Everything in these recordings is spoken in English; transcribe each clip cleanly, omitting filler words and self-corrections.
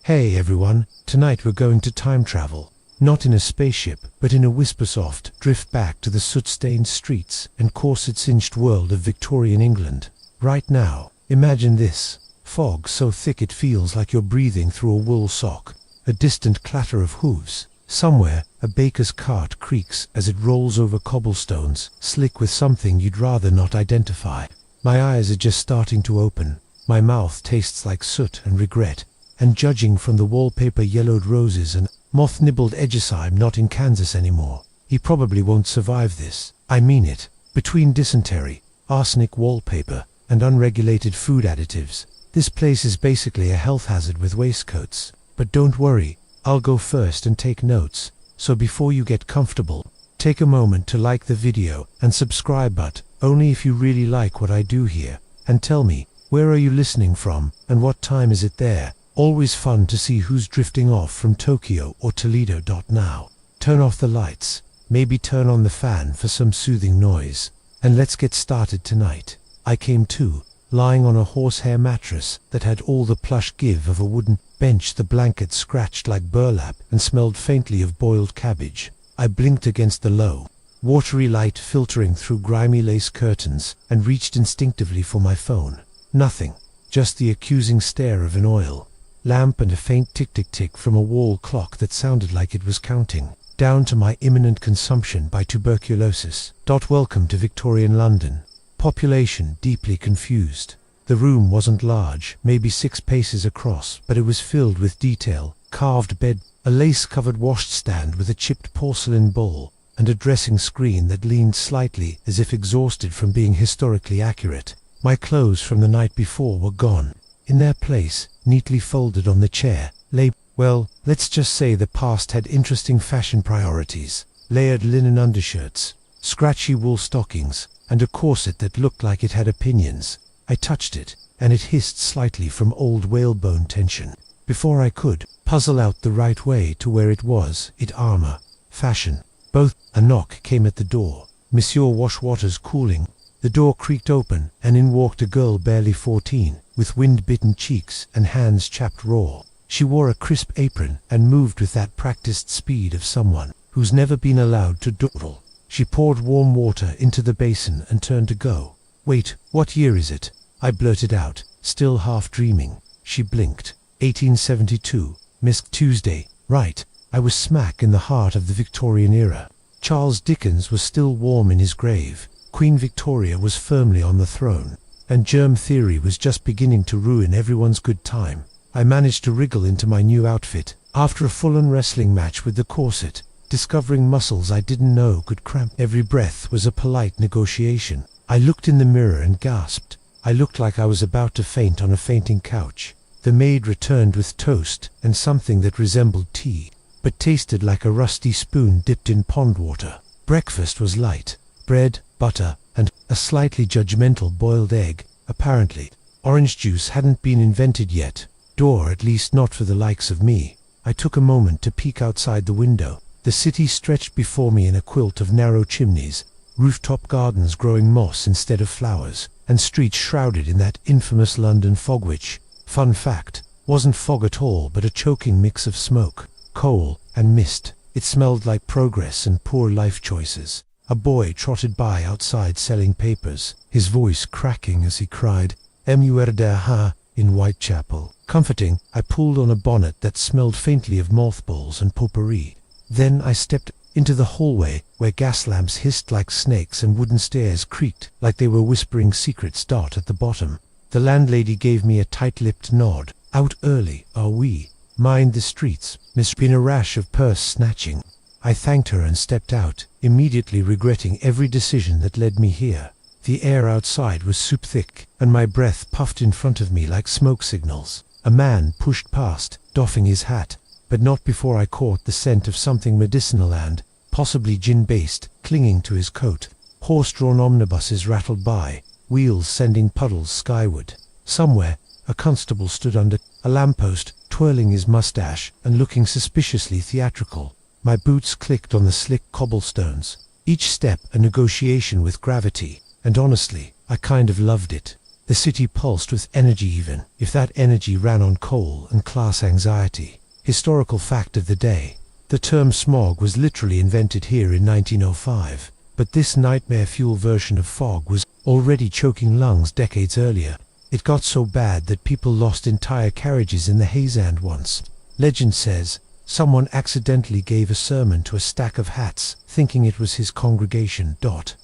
Hey everyone, tonight we're going to time travel. Not in a spaceship, but in a whisper-soft drift back to the soot-stained streets and corset-cinched world of Victorian England. Right now, imagine this. Fog so thick it feels like you're breathing through a wool sock. A distant clatter of hooves. Somewhere, a baker's cart creaks as it rolls over cobblestones, slick with something you'd rather not identify. My eyes are just starting to open. My mouth tastes like soot and regret. And judging from the wallpaper yellowed roses and moth-nibbled edges, I'm not in Kansas anymore. He probably won't survive this. I mean it. Between dysentery, arsenic wallpaper, and unregulated food additives, this place is basically a health hazard with waistcoats. But don't worry, I'll go first and take notes. So before you get comfortable, take a moment to like the video and subscribe, but only if you really like what I do here. And tell me, where are you listening from, and what time is it there? Always fun to see who's drifting off from Tokyo or Toledo. Now, turn off the lights, maybe turn on the fan for some soothing noise, and let's get started tonight. I came to, lying on a horsehair mattress that had all the plush give of a wooden bench. The blanket scratched like burlap and smelled faintly of boiled cabbage. I blinked against the low, watery light filtering through grimy lace curtains and reached instinctively for my phone. Nothing, just the accusing stare of an oil lamp and a faint tick-tick-tick from a wall clock that sounded like it was counting down to my imminent consumption by tuberculosis. Welcome to Victorian London. Population deeply confused. The room wasn't large, maybe 6 paces across, but it was filled with detail. Carved bed, a lace-covered washstand with a chipped porcelain bowl, and a dressing screen that leaned slightly as if exhausted from being historically accurate. My clothes from the night before were gone. In their place, neatly folded on the chair, lay, well, let's just say the past had interesting fashion priorities. Layered linen undershirts, scratchy wool stockings, and a corset that looked like it had opinions. I touched it, and it hissed slightly from old whalebone tension. Before I could puzzle out the right way to where it was, armor, fashion, both. A knock came at the door. Monsieur Washwater's cooling. The door creaked open, and in walked a girl barely 14, with wind-bitten cheeks and hands chapped raw. She wore a crisp apron and moved with that practiced speed of someone who's never been allowed to dawdle. She poured warm water into the basin and turned to go. Wait, what year is it? I blurted out, still half dreaming. She blinked. 1872, Miss Tuesday. Right, I was smack in the heart of the Victorian era. Charles Dickens was still warm in his grave. Queen Victoria was firmly on the throne, and germ theory was just beginning to ruin everyone's good time. I managed to wriggle into my new outfit, after a full-on wrestling match with the corset, discovering muscles I didn't know could cramp. Every breath was a polite negotiation. I looked in the mirror and gasped. I looked like I was about to faint on a fainting couch. The maid returned with toast and something that resembled tea, but tasted like a rusty spoon dipped in pond water. Breakfast was light. Bread, butter, and a slightly judgmental boiled egg, apparently. Orange juice hadn't been invented yet, or at least not for the likes of me. I took a moment to peek outside the window. The city stretched before me in a quilt of narrow chimneys, rooftop gardens growing moss instead of flowers, and streets shrouded in that infamous London fog which, fun fact, wasn't fog at all but a choking mix of smoke, coal, and mist. It smelled like progress and poor life choices. A boy trotted by outside selling papers, his voice cracking as he cried, "Muerda ha," in Whitechapel. Comforting, I pulled on a bonnet that smelled faintly of mothballs and potpourri. Then I stepped into the hallway, where gas lamps hissed like snakes and wooden stairs creaked like they were whispering secrets. At the bottom, the landlady gave me a tight-lipped nod. Out early, are we? Mind the streets. Miss been a rash of purse snatching. I thanked her and stepped out, immediately regretting every decision that led me here. The air outside was soup thick, and my breath puffed in front of me like smoke signals. A man pushed past, doffing his hat, but not before I caught the scent of something medicinal and, possibly gin-based, clinging to his coat. Horse-drawn omnibuses rattled by, wheels sending puddles skyward. Somewhere, a constable stood under a lamppost, twirling his mustache and looking suspiciously theatrical. My boots clicked on the slick cobblestones, each step a negotiation with gravity, and honestly, I kind of loved it. The city pulsed with energy, even if that energy ran on coal and class anxiety. Historical fact of the day. The term smog was literally invented here in 1905, but this nightmare fuel version of fog was already choking lungs decades earlier. It got so bad that people lost entire carriages in the haze, and once, legend says, someone accidentally gave a sermon to a stack of hats, thinking it was his congregation.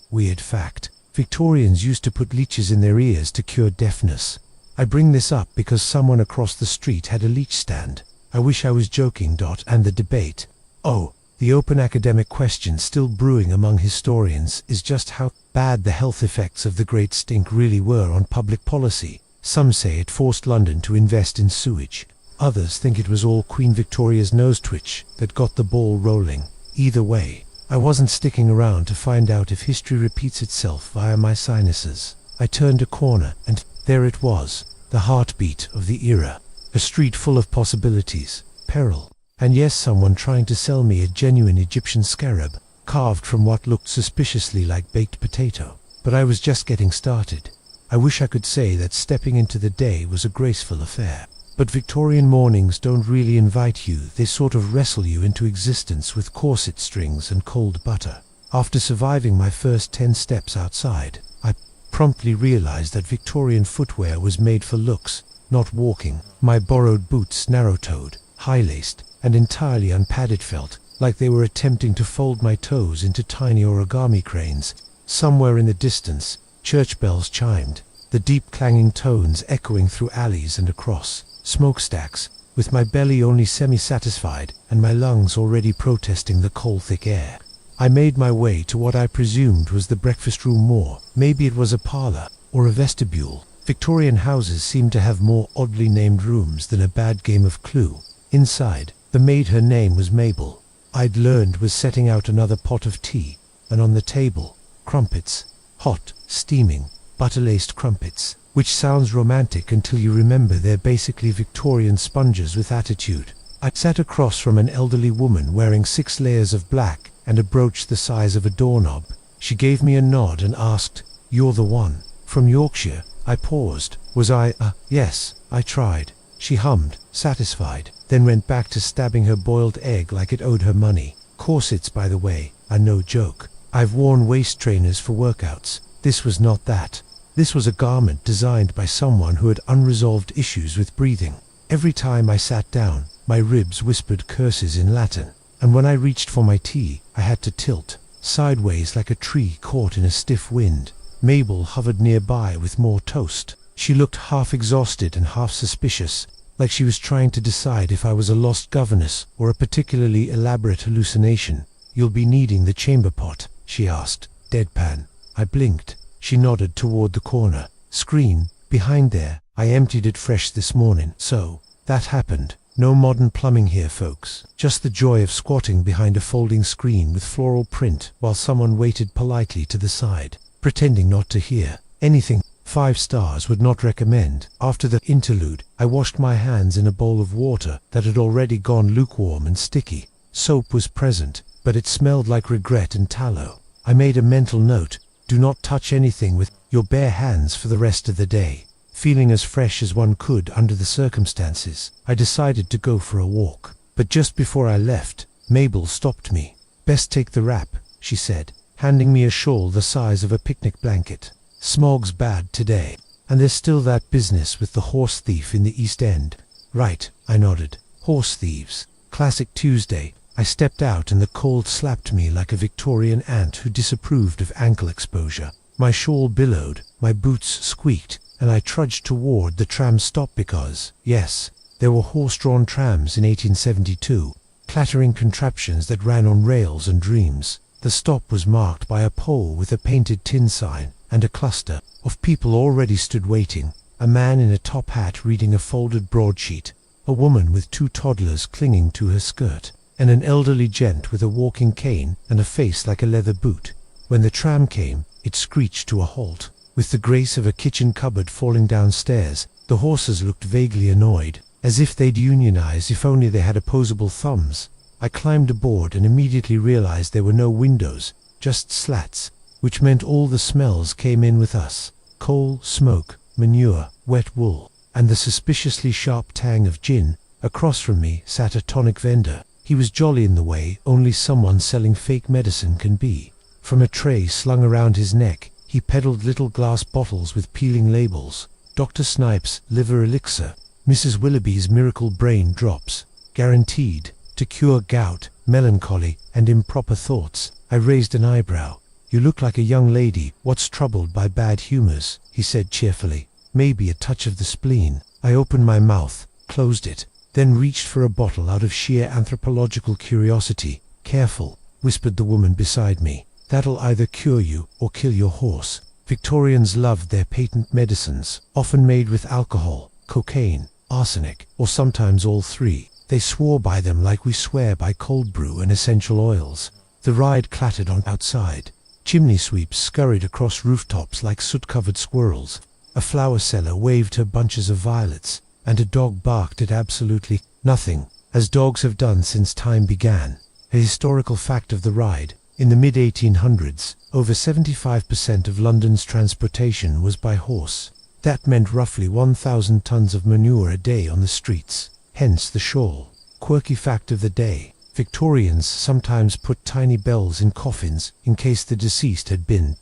Weird fact. Victorians used to put leeches in their ears to cure deafness. I bring this up because someone across the street had a leech stand. I wish I was joking. And the debate. Oh, the open academic question still brewing among historians is just how bad the health effects of the Great Stink really were on public policy. Some say it forced London to invest in sewage. Others think it was all Queen Victoria's nose twitch that got the ball rolling. Either way, I wasn't sticking around to find out if history repeats itself via my sinuses. I turned a corner, and there it was, the heartbeat of the era. A street full of possibilities, peril, and yes, someone trying to sell me a genuine Egyptian scarab, carved from what looked suspiciously like baked potato. But I was just getting started. I wish I could say that stepping into the day was a graceful affair. But Victorian mornings don't really invite you, they sort of wrestle you into existence with corset strings and cold butter. After surviving my first 10 steps outside, I promptly realized that Victorian footwear was made for looks, not walking. My borrowed boots, narrow-toed, high-laced, and entirely unpadded, felt like they were attempting to fold my toes into tiny origami cranes. Somewhere in the distance, church bells chimed, the deep clanging tones echoing through alleys and across smokestacks, with my belly only semi-satisfied and my lungs already protesting the coal-thick air. I made my way to what I presumed was the breakfast room, or maybe it was a parlor or a vestibule. Victorian houses seemed to have more oddly named rooms than a bad game of Clue. Inside, the maid, her name was Mabel, I'd learned was setting out another pot of tea, and on the table, crumpets, hot, steaming, butter-laced crumpets, which sounds romantic until you remember they're basically Victorian sponges with attitude. I sat across from an elderly woman wearing 6 layers of black and a brooch the size of a doorknob. She gave me a nod and asked, "You're the one from Yorkshire?" I paused. Was I? Yes, I tried. She hummed, satisfied, then went back to stabbing her boiled egg like it owed her money. Corsets, by the way, are no joke. I've worn waist trainers for workouts. This was not that. This was a garment designed by someone who had unresolved issues with breathing. Every time I sat down, my ribs whispered curses in Latin, and when I reached for my tea, I had to tilt sideways like a tree caught in a stiff wind. Mabel hovered nearby with more toast. She looked half exhausted and half suspicious, like she was trying to decide if I was a lost governess or a particularly elaborate hallucination. "You'll be needing the chamber pot?" she asked, deadpan. I blinked. She nodded toward the corner screen behind there. "I emptied it fresh this morning." So, that happened. No modern plumbing here, folks. Just the joy of squatting behind a folding screen with floral print while someone waited politely to the side, pretending not to hear. Anything 5 stars would not recommend. After the interlude, I washed my hands in a bowl of water that had already gone lukewarm and sticky. Soap was present, but it smelled like regret and tallow. I made a mental note: do not touch anything with your bare hands for the rest of the day. Feeling as fresh as one could under the circumstances, I decided to go for a walk. But just before I left, Mabel stopped me. "Best take the wrap," she said, handing me a shawl the size of a picnic blanket. "Smog's bad today, and there's still that business with the horse thief in the East End." "Right," I nodded. "Horse thieves. Classic Tuesday." I stepped out and the cold slapped me like a Victorian aunt who disapproved of ankle exposure. My shawl billowed, my boots squeaked, and I trudged toward the tram stop because, yes, there were horse-drawn trams in 1872, clattering contraptions that ran on rails and dreams. The stop was marked by a pole with a painted tin sign, and a cluster of people already stood waiting. A man in a top hat reading a folded broadsheet, a woman with 2 toddlers clinging to her skirt, and an elderly gent with a walking cane and a face like a leather boot. When the tram came, it screeched to a halt. With the grace of a kitchen cupboard falling downstairs, the horses looked vaguely annoyed, as if they'd unionize if only they had opposable thumbs. I climbed aboard and immediately realized there were no windows, just slats, which meant all the smells came in with us. Coal, smoke, manure, wet wool, and the suspiciously sharp tang of gin. Across from me sat a tonic vendor. He was jolly in the way only someone selling fake medicine can be. From a tray slung around his neck, he peddled little glass bottles with peeling labels. Dr. Snipe's liver elixir, Mrs. Willoughby's miracle brain drops, guaranteed to cure gout, melancholy, and improper thoughts. I raised an eyebrow. "You look like a young lady what's troubled by bad humors," he said cheerfully. "Maybe a touch of the spleen." I opened my mouth, closed it, then reached for a bottle out of sheer anthropological curiosity. "Careful," whispered the woman beside me. "That'll either cure you or kill your horse." Victorians loved their patent medicines, often made with alcohol, cocaine, arsenic, or sometimes all three. They swore by them like we swear by cold brew and essential oils. The ride clattered on outside. Chimney sweeps scurried across rooftops like soot-covered squirrels. A flower seller waved her bunches of violets, and a dog barked at absolutely nothing, as dogs have done since time began. A historical fact of the ride: in the mid-1800s, over 75% of London's transportation was by horse. That meant roughly 1,000 tons of manure a day on the streets, hence the shawl. Quirky fact of the day: Victorians sometimes put tiny bells in coffins in case the deceased had been ...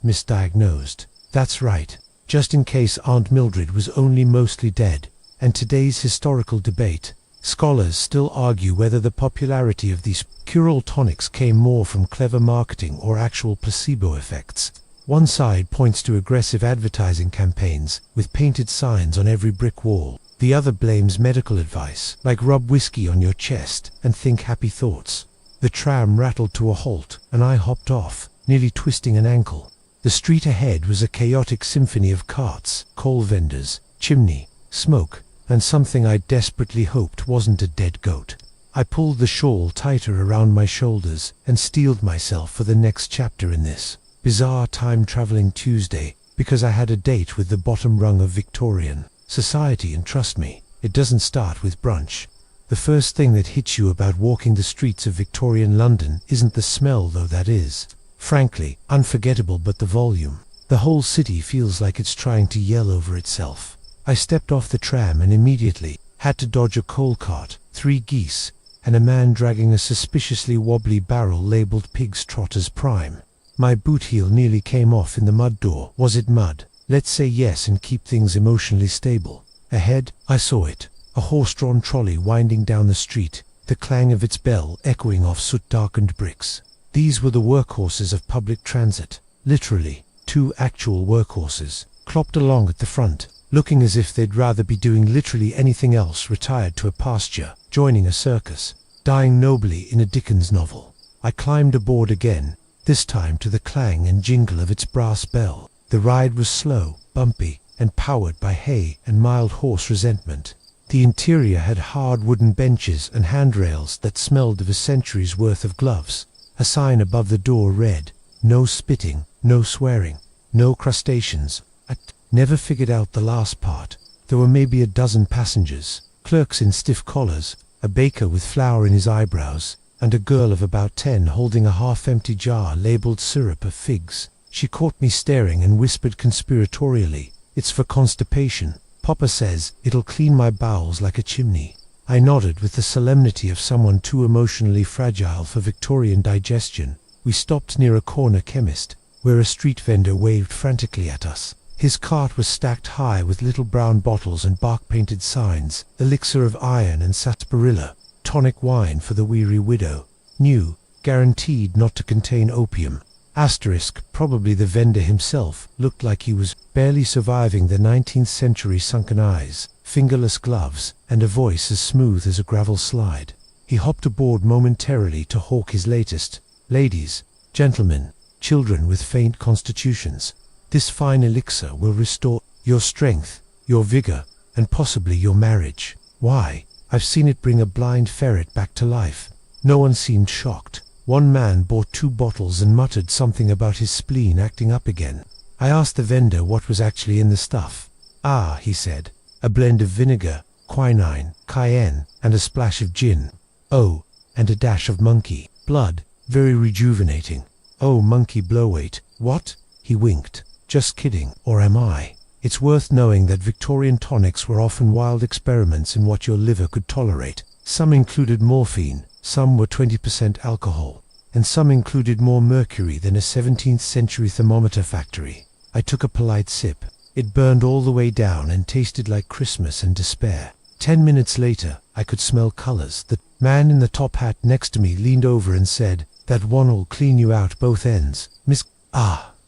misdiagnosed. That's right, just in case Aunt Mildred was only mostly dead. And today's historical debate: scholars still argue whether the popularity of these cure-all tonics came more from clever marketing or actual placebo effects. One side points to aggressive advertising campaigns with painted signs on every brick wall. The other blames medical advice, like rub whiskey on your chest and think happy thoughts. The tram rattled to a halt, and I hopped off, nearly twisting an ankle. The street ahead was a chaotic symphony of carts, coal vendors, chimney, smoke, and something I desperately hoped wasn't a dead goat. I pulled the shawl tighter around my shoulders and steeled myself for the next chapter in this bizarre time-traveling Tuesday, because I had a date with the bottom rung of Victorian society, and trust me, it doesn't start with brunch. The first thing that hits you about walking the streets of Victorian London isn't the smell, though that is, frankly, unforgettable, but the volume. The whole city feels like it's trying to yell over itself. I stepped off the tram and immediately had to dodge a coal cart, 3 geese, and a man dragging a suspiciously wobbly barrel labeled Pig's Trotters Prime. My boot heel nearly came off in the mud door. Was it mud? Let's say yes and keep things emotionally stable. Ahead, I saw it, a horse-drawn trolley winding down the street, the clang of its bell echoing off soot-darkened bricks. These were the workhorses of public transit. Literally, 2 actual workhorses, clopped along at the front, looking as if they'd rather be doing literally anything else, retired to a pasture, joining a circus, dying nobly in a Dickens novel. I climbed aboard again, this time to the clang and jingle of its brass bell. The ride was slow, bumpy, and powered by hay and mild horse resentment. The interior had hard wooden benches and handrails that smelled of a century's worth of gloves. A sign above the door read, "No spitting, no swearing, no crustaceans." I never figured out the last part. There were maybe a dozen passengers, clerks in stiff collars, a baker with flour in his eyebrows, and a girl of about 10 holding a half-empty jar labeled syrup of figs. She caught me staring and whispered conspiratorially, "It's for constipation. Papa says it'll clean my bowels like a chimney." I nodded with the solemnity of someone too emotionally fragile for Victorian digestion. We stopped near a corner chemist, where a street vendor waved frantically at us. His cart was stacked high with little brown bottles and bark-painted signs: elixir of iron and sarsaparilla, tonic wine for the weary widow, new, guaranteed not to contain opium. Asterisk, probably the vendor himself looked like he was barely surviving the 19th century, sunken eyes, fingerless gloves, and a voice as smooth as a gravel slide. He hopped aboard momentarily to hawk his latest: "Ladies, gentlemen, children with faint constitutions, this fine elixir will restore your strength, your vigor, and possibly your marriage. Why, I've seen it bring a blind ferret back to life." No one seemed shocked. One man bought 2 bottles and muttered something about his spleen acting up again. I asked the vendor what was actually in the stuff. "Ah," he said, "a blend of vinegar, quinine, cayenne, and a splash of gin. Oh, and a dash of monkey blood, very rejuvenating. Oh, monkey blowweight." "What?" He winked. "Just kidding, or am I? It's worth knowing that Victorian tonics were often wild experiments in what your liver could tolerate. Some included morphine, some were 20% alcohol, and some included more mercury than a 17th century thermometer factory. I took a polite sip. It burned all the way down and tasted like Christmas and despair. 10 minutes later, I could smell colors. The man in the top hat next to me leaned over and said, "That one'll clean you out both ends, Miss."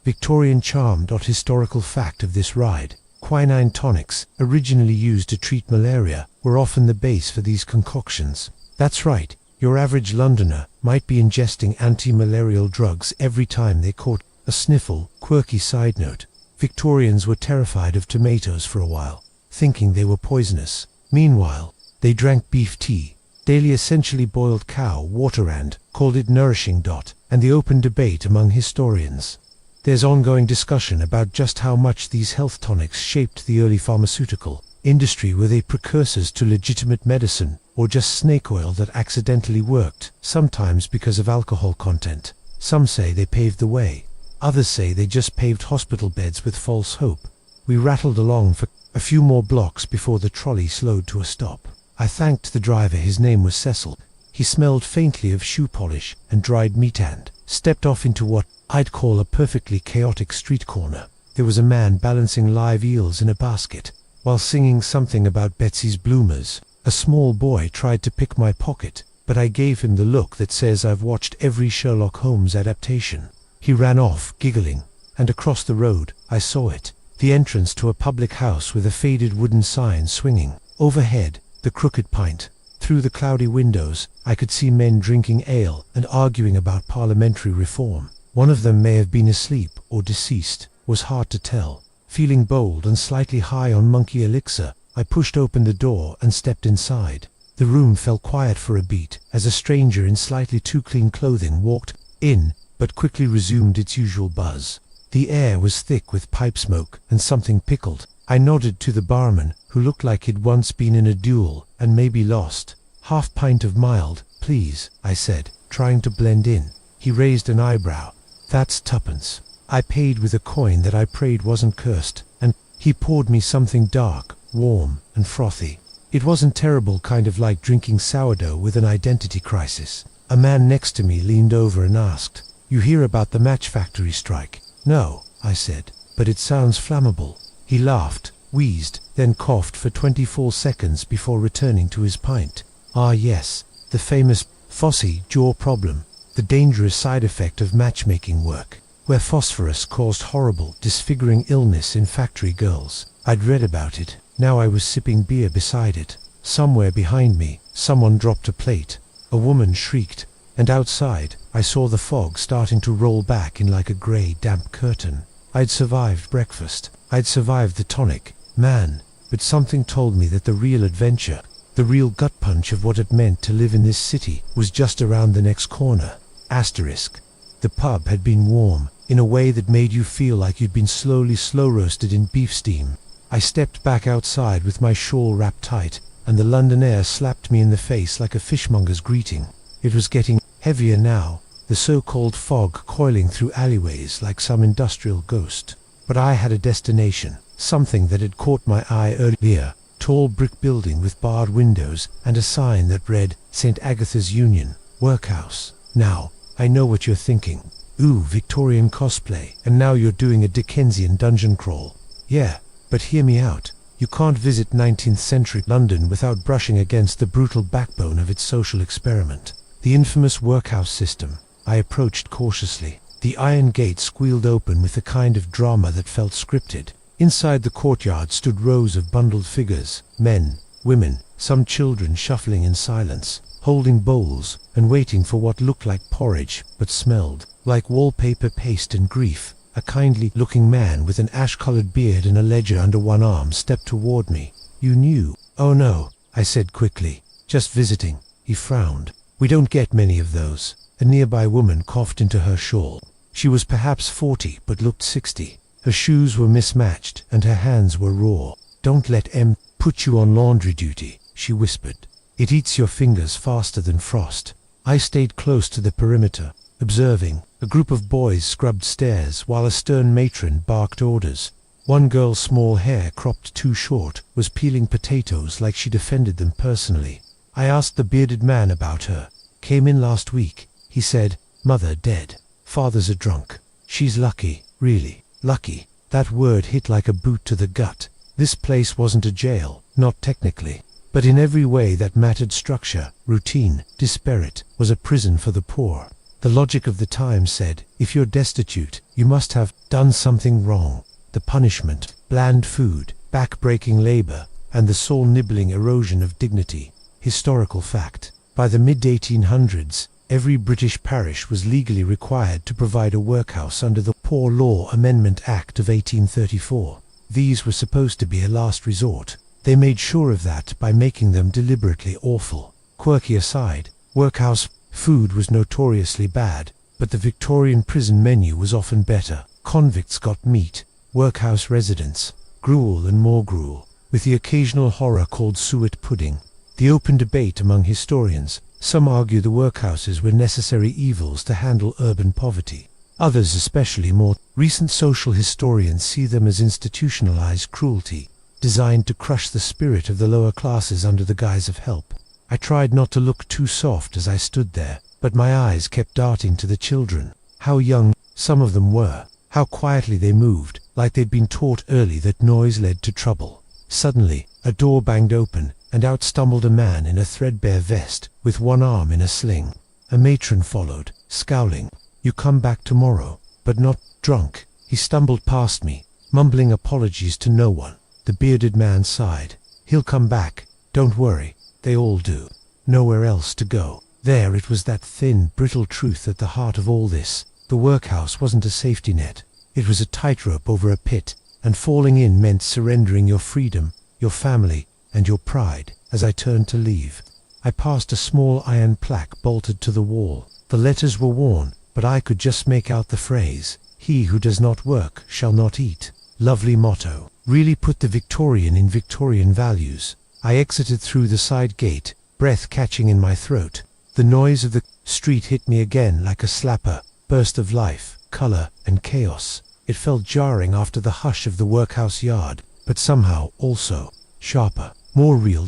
Victorian charm. Historical fact of this ride. Quinine tonics, originally used to treat malaria, were often the base for these concoctions. That's right, your average Londoner might be ingesting anti-malarial drugs every time they caught a sniffle. Quirky side note. Victorians were terrified of tomatoes for a while, thinking they were poisonous. Meanwhile, they drank beef tea, daily essentially boiled cow water, and called it nourishing. And the open debate among historians. There's ongoing discussion about just how much these health tonics shaped the early pharmaceutical industry. Were they precursors to legitimate medicine, or just snake oil that accidentally worked, sometimes because of alcohol content? Some say they paved the way. Others say they just paved hospital beds with false hope. We rattled along for a few more blocks before the trolley slowed to a stop. I thanked the driver. His name was Cecil. He smelled faintly of shoe polish and dried meat and stepped off into what I'd call a perfectly chaotic street corner. There was a man balancing live eels in a basket, while singing something about Betsy's bloomers. A small boy tried to pick my pocket, but I gave him the look that says I've watched every Sherlock Holmes adaptation. He ran off, giggling, and across the road, I saw it, the entrance to a public house with a faded wooden sign swinging. Overhead, the Crooked Pint. Through the cloudy windows, I could see men drinking ale and arguing about parliamentary reform. One of them may have been asleep or deceased, was hard to tell. Feeling bold and slightly high on monkey elixir, I pushed open the door and stepped inside. The room fell quiet for a beat as a stranger in slightly too clean clothing walked in, but quickly resumed its usual buzz. The air was thick with pipe smoke and something pickled. I nodded to the barman, who looked like he'd once been in a duel and maybe lost. "Half pint of mild, please," I said, trying to blend in. He raised an eyebrow. "That's tuppence." I paid with a coin that I prayed wasn't cursed, and he poured me something dark, warm, and frothy. It wasn't terrible, kind of like drinking sourdough with an identity crisis. A man next to me leaned over and asked, "You hear about the match factory strike?" "No," I said, "but it sounds flammable." He laughed, wheezed, then coughed for 24 seconds before returning to his pint. "Ah yes, the famous phossy jaw problem, the dangerous side effect of matchmaking work, where phosphorus caused horrible, disfiguring illness in factory girls. I'd read about it. Now I was sipping beer beside it. Somewhere behind me, someone dropped a plate. A woman shrieked, and outside, I saw the fog starting to roll back in like a grey, damp curtain. I'd survived breakfast. I'd survived the tonic, man, but something told me that the real adventure, the real gut punch of what it meant to live in this city, was just around the next corner. Asterisk. The pub had been warm, in a way that made you feel like you'd been slowly slow-roasted in beef steam. I stepped back outside with my shawl wrapped tight, and the London air slapped me in the face like a fishmonger's greeting. It was getting heavier now, the so-called fog coiling through alleyways like some industrial ghost. But I had a destination, something that had caught my eye earlier. Tall brick building with barred windows and a sign that read St. Agatha's Union, Workhouse. Now, I know what you're thinking. Ooh, Victorian cosplay, and now you're doing a Dickensian dungeon crawl. Yeah, but hear me out. You can't visit 19th century London without brushing against the brutal backbone of its social experiment. The infamous workhouse system. I approached cautiously. The iron gate squealed open with a kind of drama that felt scripted. Inside the courtyard stood rows of bundled figures, men, women, some children shuffling in silence, holding bowls and waiting for what looked like porridge, but smelled like wallpaper paste and grief. A kindly-looking man with an ash-colored beard and a ledger under one arm stepped toward me. "You knew?" "Oh no," I said quickly. "Just visiting." He frowned. "We don't get many of those." A nearby woman coughed into her shawl. She was perhaps 40, but looked 60. Her shoes were mismatched, and her hands were raw. "Don't let M put you on laundry duty," she whispered. "It eats your fingers faster than frost." I stayed close to the perimeter, observing. A group of boys scrubbed stairs, while a stern matron barked orders. One girl's small hair, cropped too short, was peeling potatoes like she defended them personally. I asked the bearded man about her. Came in last week. He said, "Mother dead. Father's a drunk. She's lucky, really, lucky." That word hit like a boot to the gut. This place wasn't a jail, not technically. But in every way that mattered: structure, routine, disparate, was a prison for the poor. The logic of the time said, if you're destitute, you must have done something wrong. The punishment, bland food, back-breaking labor, and the soul-nibbling erosion of dignity. Historical fact. By the mid-1800s, every British parish was legally required to provide a workhouse under the Poor Law Amendment Act of 1834. These were supposed to be a last resort. They made sure of that by making them deliberately awful. Quirky aside, workhouse food was notoriously bad, but the Victorian prison menu was often better. Convicts got meat, workhouse residents, gruel and more gruel, with the occasional horror called suet pudding. The open debate among historians: some argue the workhouses were necessary evils to handle urban poverty. Others, especially more recent social historians, see them as institutionalized cruelty, designed to crush the spirit of the lower classes under the guise of help. I tried not to look too soft as I stood there, but my eyes kept darting to the children. How young some of them were, how quietly they moved, like they'd been taught early that noise led to trouble. Suddenly, a door banged open, and out stumbled a man in a threadbare vest, with one arm in a sling. A matron followed, scowling. "You come back tomorrow, but not drunk." He stumbled past me, mumbling apologies to no one. The bearded man sighed. "He'll come back, don't worry. They all do. Nowhere else to go." There it was, that thin, brittle truth at the heart of all this. The workhouse wasn't a safety net. It was a tightrope over a pit, and falling in meant surrendering your freedom, your family, and your pride. As I turned to leave, I passed a small iron plaque bolted to the wall. The letters were worn, but I could just make out the phrase, "He who does not work shall not eat." Lovely motto. Really put the Victorian in Victorian values. I exited through the side gate, breath catching in my throat. The noise of the street hit me again like a slapper, burst of life, color, and chaos. It felt jarring after the hush of the workhouse yard, but somehow also sharper, more real.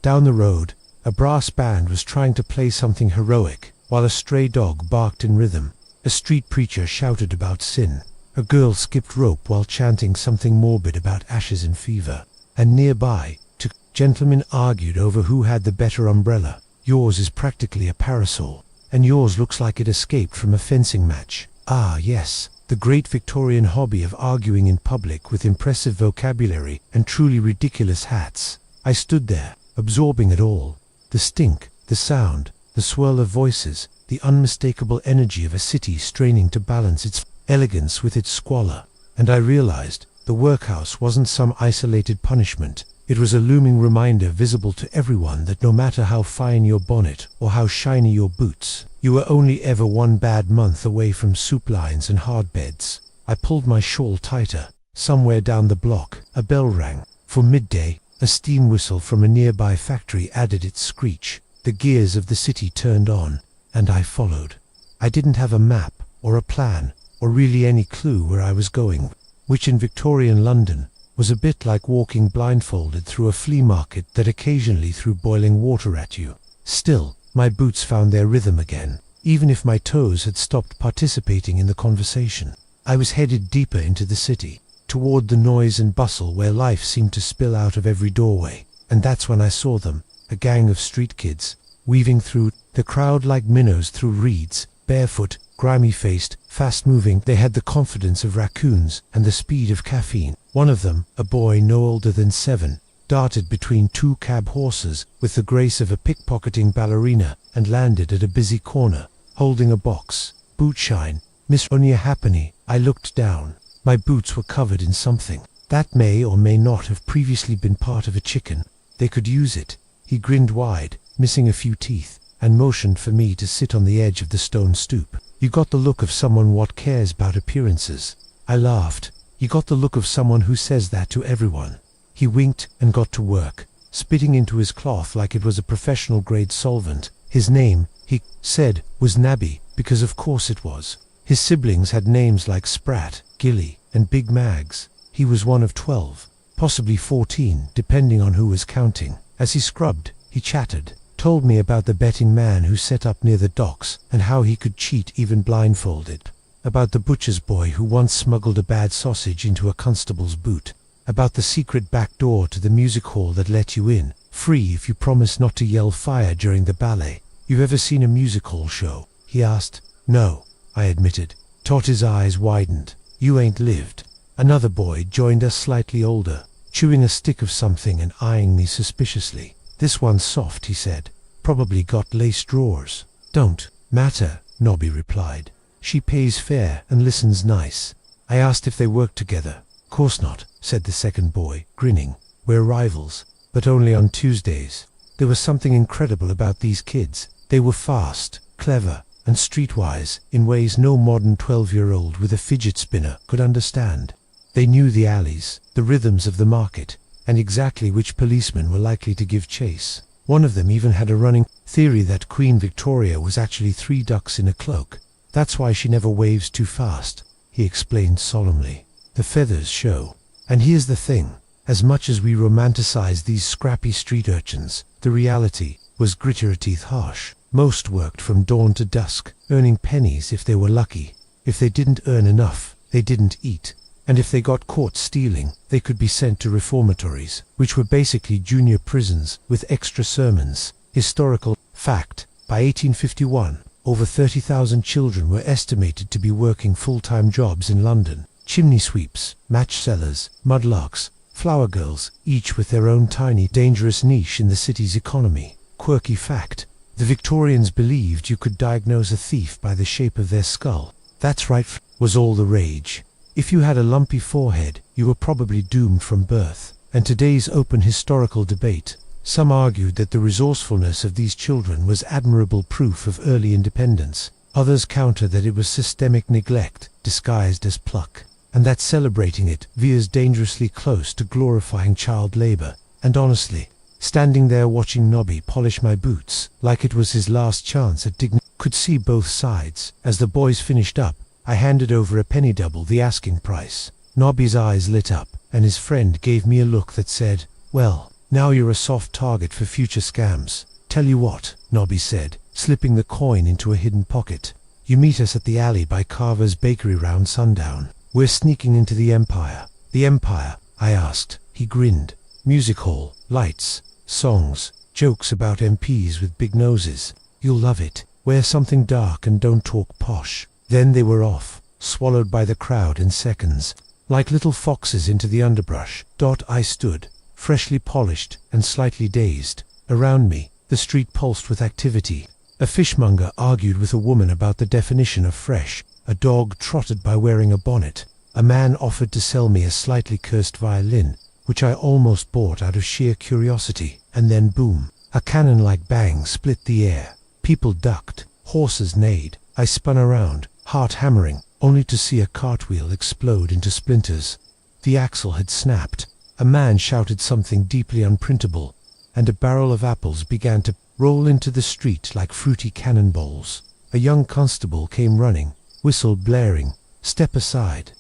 Down the road, a brass band was trying to play something heroic, while a stray dog barked in rhythm. A street preacher shouted about sin. A girl skipped rope while chanting something morbid about ashes and fever. And nearby, two gentlemen argued over who had the better umbrella. "Yours is practically a parasol, and yours looks like it escaped from a fencing match." Ah, yes, the great Victorian hobby of arguing in public with impressive vocabulary and truly ridiculous hats. I stood there, absorbing it all. The stink, the sound, the swirl of voices, the unmistakable energy of a city straining to balance its elegance with its squalor. And I realized the workhouse wasn't some isolated punishment. It was a looming reminder, visible to everyone, that no matter how fine your bonnet or how shiny your boots, you were only ever one bad month away from soup lines and hard beds. I pulled my shawl tighter. Somewhere down the block, a bell rang. For midday, a steam whistle from a nearby factory added its screech. The gears of the city turned on, and I followed. I didn't have a map, or a plan, or really any clue where I was going, which in Victorian London was a bit like walking blindfolded through a flea market that occasionally threw boiling water at you. Still, my boots found their rhythm again, even if my toes had stopped participating in the conversation. I was headed deeper into the city, toward the noise and bustle where life seemed to spill out of every doorway. And that's when I saw them, a gang of street kids, weaving through the crowd like minnows through reeds, barefoot, grimy-faced, fast-moving. They had the confidence of raccoons and the speed of caffeine. One of them, a boy no older than 7, darted between two cab horses with the grace of a pickpocketing ballerina and landed at a busy corner, holding a box. "Boot shine, Miss Onya Happany." I looked down. My boots were covered in something that may or may not have previously been part of a chicken. They could use it. He grinned wide, missing a few teeth, and motioned for me to sit on the edge of the stone stoop. "You got the look of someone what cares about appearances." I laughed. "You got the look of someone who says that to everyone." He winked and got to work, spitting into his cloth like it was a professional-grade solvent. His name, he said, was Nabby, because of course it was. His siblings had names like Sprat, Gilly, and Big Mags. He was one of 12, possibly 14, depending on who was counting. As he scrubbed, he chattered, told me about the betting man who set up near the docks and how he could cheat even blindfolded, about the butcher's boy who once smuggled a bad sausage into a constable's boot, about the secret back door to the music hall that let you in, free if you promised not to yell fire during the ballet. "You ever seen a music hall show?" he asked. "No," I admitted. Tot's eyes widened. "You ain't lived." Another boy joined us, slightly older, chewing a stick of something and eyeing me suspiciously. "This one's soft," he said. "Probably got lace drawers." "Don't matter," Nobby replied. "She pays fair and listens nice." I asked if they worked together. "Course not," said the second boy, grinning. "We're rivals, but only on Tuesdays." There was something incredible about these kids. They were fast, clever, and streetwise in ways no modern 12-year-old with a fidget spinner could understand. They knew the alleys, the rhythms of the market, and exactly which policemen were likely to give chase. One of them even had a running theory that Queen Victoria was actually 3 ducks in a cloak. "That's why she never waves too fast," he explained solemnly. "The feathers show." And here's the thing, as much as we romanticize these scrappy street urchins, the reality was grittier-teeth harsh. Most worked from dawn to dusk, earning pennies if they were lucky. If they didn't earn enough, they didn't eat. And if they got caught stealing, they could be sent to reformatories, which were basically junior prisons with extra sermons. Historical fact, by 1851, over 30,000 children were estimated to be working full-time jobs in London. Chimney sweeps, match sellers, mudlarks, flower girls, each with their own tiny, dangerous niche in the city's economy. Quirky fact, the Victorians believed you could diagnose a thief by the shape of their skull. "That's right," was all the rage. If you had a lumpy forehead, you were probably doomed from birth. And today's open historical debate, some argued that the resourcefulness of these children was admirable proof of early independence. Others countered that it was systemic neglect disguised as pluck, and that celebrating it veers dangerously close to glorifying child labor. And honestly, standing there watching Nobby polish my boots like it was his last chance at dignity, could see both sides. As the boys finished up, I handed over a penny double the asking price. Nobby's eyes lit up, and his friend gave me a look that said, "Well, now you're a soft target for future scams." "Tell you what," Nobby said, slipping the coin into a hidden pocket. "You meet us at the alley by Carver's bakery round sundown. We're sneaking into the Empire." "The Empire?" I asked. He grinned. "Music hall, lights, songs, jokes about MPs with big noses. You'll love it. Wear something dark and don't talk posh." Then they were off, swallowed by the crowd in seconds. Like little foxes into the underbrush. I stood, freshly polished and slightly dazed. Around me, the street pulsed with activity. A fishmonger argued with a woman about the definition of fresh. A dog trotted by wearing a bonnet. A man offered to sell me a slightly cursed violin, which I almost bought out of sheer curiosity. And then boom, a cannon-like bang split the air. People ducked, horses neighed. I spun around, heart hammering, only to see a cartwheel explode into splinters. The axle had snapped. A man shouted something deeply unprintable, and a barrel of apples began to roll into the street like fruity cannonballs. A young constable came running, whistle blaring. Step aside,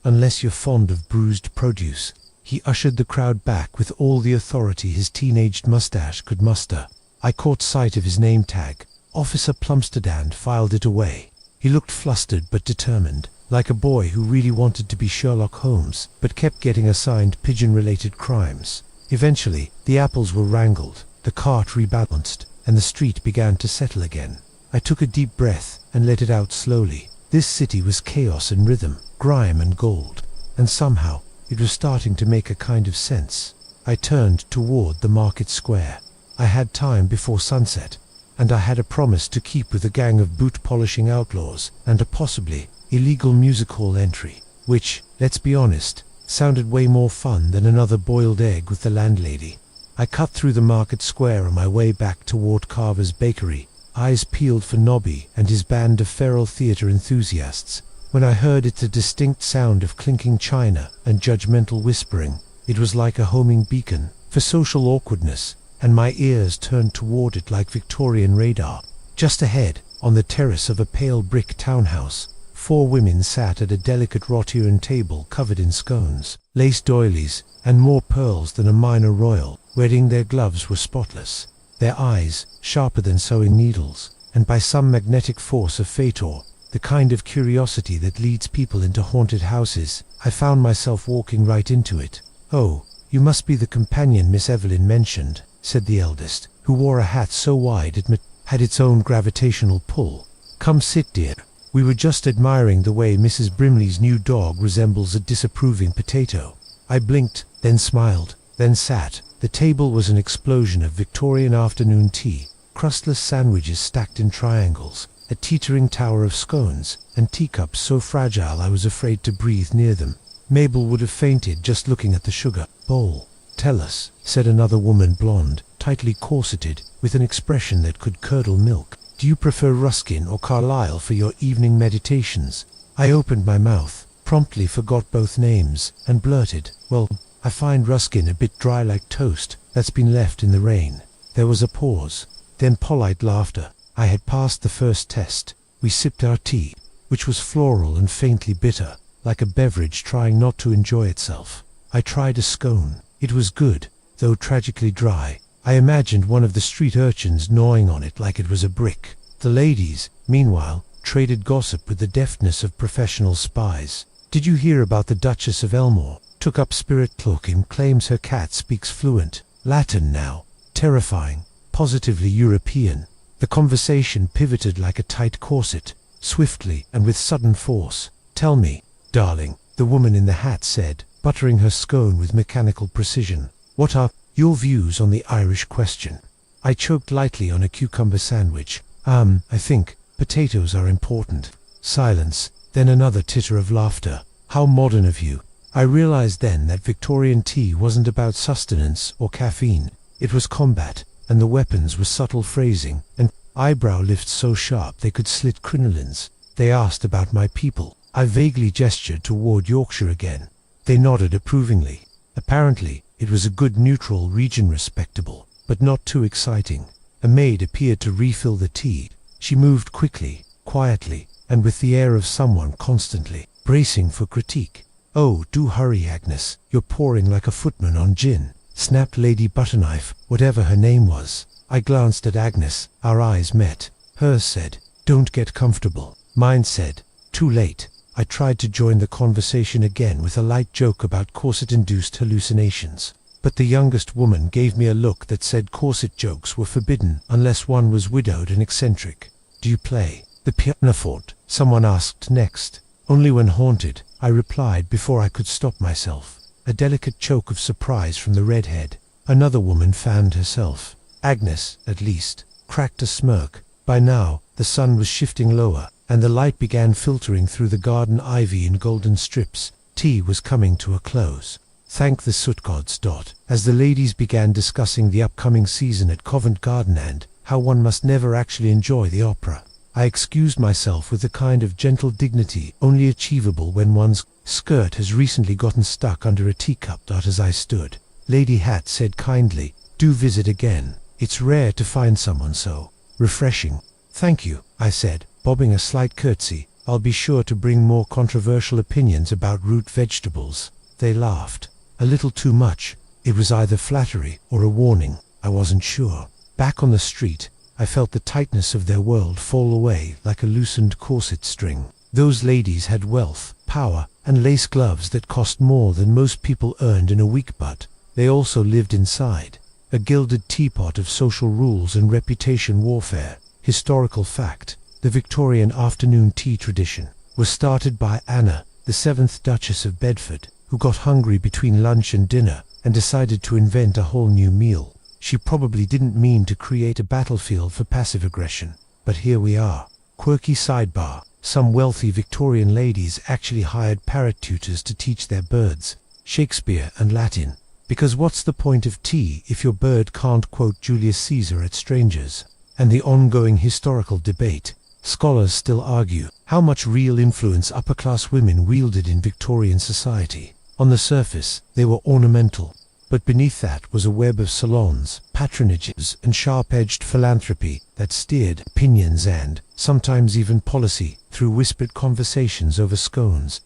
unless you're fond of bruised produce." He ushered the crowd back with all the authority his teenaged mustache could muster. I caught sight of his name tag. Officer Plumstead filed it away. He looked flustered but determined, like a boy who really wanted to be Sherlock Holmes, but kept getting assigned pigeon-related crimes. Eventually, the apples were wrangled, the cart rebalanced, and the street began to settle again. I took a deep breath and let it out slowly. This city was chaos and rhythm, grime and gold, and somehow it was starting to make a kind of sense. I turned toward the market square. I had time before sunset, and I had a promise to keep with a gang of boot-polishing outlaws and a possibly illegal music hall entry, which, let's be honest, sounded way more fun than another boiled egg with the landlady. I cut through the market square on my way back toward Carver's bakery, eyes peeled for Nobby and his band of feral theater enthusiasts. When I heard it, the distinct sound of clinking china and judgmental whispering, it was like a homing beacon for social awkwardness, and my ears turned toward it like Victorian radar. Just ahead, on the terrace of a pale brick townhouse, 4 women sat at a delicate Rottian table covered in scones, lace doilies, and more pearls than a minor royal wedding. Their gloves were spotless, their eyes sharper than sewing needles, and by some magnetic force of fate, or the kind of curiosity that leads people into haunted houses, I found myself walking right into it. "Oh, you must be the companion Miss Evelyn mentioned," said the eldest, who wore a hat so wide it had its own gravitational pull. "Come sit, dear. We were just admiring the way Mrs. Brimley's new dog resembles a disapproving potato." I blinked, then smiled, then sat. The table was an explosion of Victorian afternoon tea, crustless sandwiches stacked in triangles, a teetering tower of scones, and teacups so fragile I was afraid to breathe near them. Mabel would have fainted just looking at the sugar bowl. "Tell us," said another woman, blonde, tightly corseted, with an expression that could curdle milk. "Do you prefer Ruskin or Carlyle for your evening meditations?" I opened my mouth, promptly forgot both names, and blurted, "Well, I find Ruskin a bit dry, like toast that's been left in the rain." There was a pause, then polite laughter. I had passed the first test. We sipped our tea, which was floral and faintly bitter, like a beverage trying not to enjoy itself. I tried a scone. It was good, though tragically dry. I imagined one of the street urchins gnawing on it like it was a brick. The ladies, meanwhile, traded gossip with the deftness of professional spies. "Did you hear about the Duchess of Elmore? Took up spirit cloaking, claims her cat speaks fluent Latin now. Terrifying, positively European." The conversation pivoted like a tight corset, swiftly and with sudden force. "Tell me, darling," the woman in the hat said, buttering her scone with mechanical precision. "What are your views on the Irish question?" I choked lightly on a cucumber sandwich. I think potatoes are important." Silence, then another titter of laughter. "How modern of you." I realized then that Victorian tea wasn't about sustenance or caffeine. It was combat, and the weapons were subtle phrasing, and eyebrow lifts so sharp they could slit crinolines. They asked about my people. I vaguely gestured toward Yorkshire again. They nodded approvingly. Apparently, it was a good neutral region, respectable, but not too exciting. A maid appeared to refill the tea. She moved quickly, quietly, and with the air of someone constantly bracing for critique. "Oh, do hurry, Agnes, you're pouring like a footman on gin," snapped Lady Butterknife, whatever her name was. I glanced at Agnes. Our eyes met. Hers said, "Don't get comfortable." Mine said, "Too late." I tried to join the conversation again with a light joke about corset-induced hallucinations. But the youngest woman gave me a look that said corset jokes were forbidden unless one was widowed and eccentric. "Do you play the pianoforte?" someone asked next. "Only when haunted," I replied before I could stop myself. A delicate choke of surprise from the redhead. Another woman fanned herself. Agnes, at least, cracked a smirk. By now, the sun was shifting lower, and the light began filtering through the garden ivy in golden strips. Tea was coming to a close. Thank the soot gods. As the ladies began discussing the upcoming season at Covent Garden and how one must never actually enjoy the opera, I excused myself with the kind of gentle dignity only achievable when one's skirt has recently gotten stuck under a teacup. As I stood, Lady Hat said kindly, "Do visit again. It's rare to find someone so refreshing." "Thank you," I said, bobbing a slight curtsy. "I'll be sure to bring more controversial opinions about root vegetables." They laughed. A little too much. It was either flattery or a warning. I wasn't sure. Back on the street, I felt the tightness of their world fall away like a loosened corset string. Those ladies had wealth, power, and lace gloves that cost more than most people earned in a week, but they also lived inside a gilded teapot of social rules and reputation warfare. Historical fact: the Victorian afternoon tea tradition was started by Anna, the 7th Duchess of Bedford, who got hungry between lunch and dinner and decided to invent a whole new meal. She probably didn't mean to create a battlefield for passive aggression, but here we are. Quirky sidebar: some wealthy Victorian ladies actually hired parrot tutors to teach their birds Shakespeare and Latin. Because what's the point of tea if your bird can't quote Julius Caesar at strangers? And the ongoing historical debate. Scholars still argue how much real influence upper-class women wielded in Victorian society. On the surface, they were ornamental, but beneath that was a web of salons, patronages and sharp-edged philanthropy that steered opinions and, sometimes even policy, through whispered conversations over scones.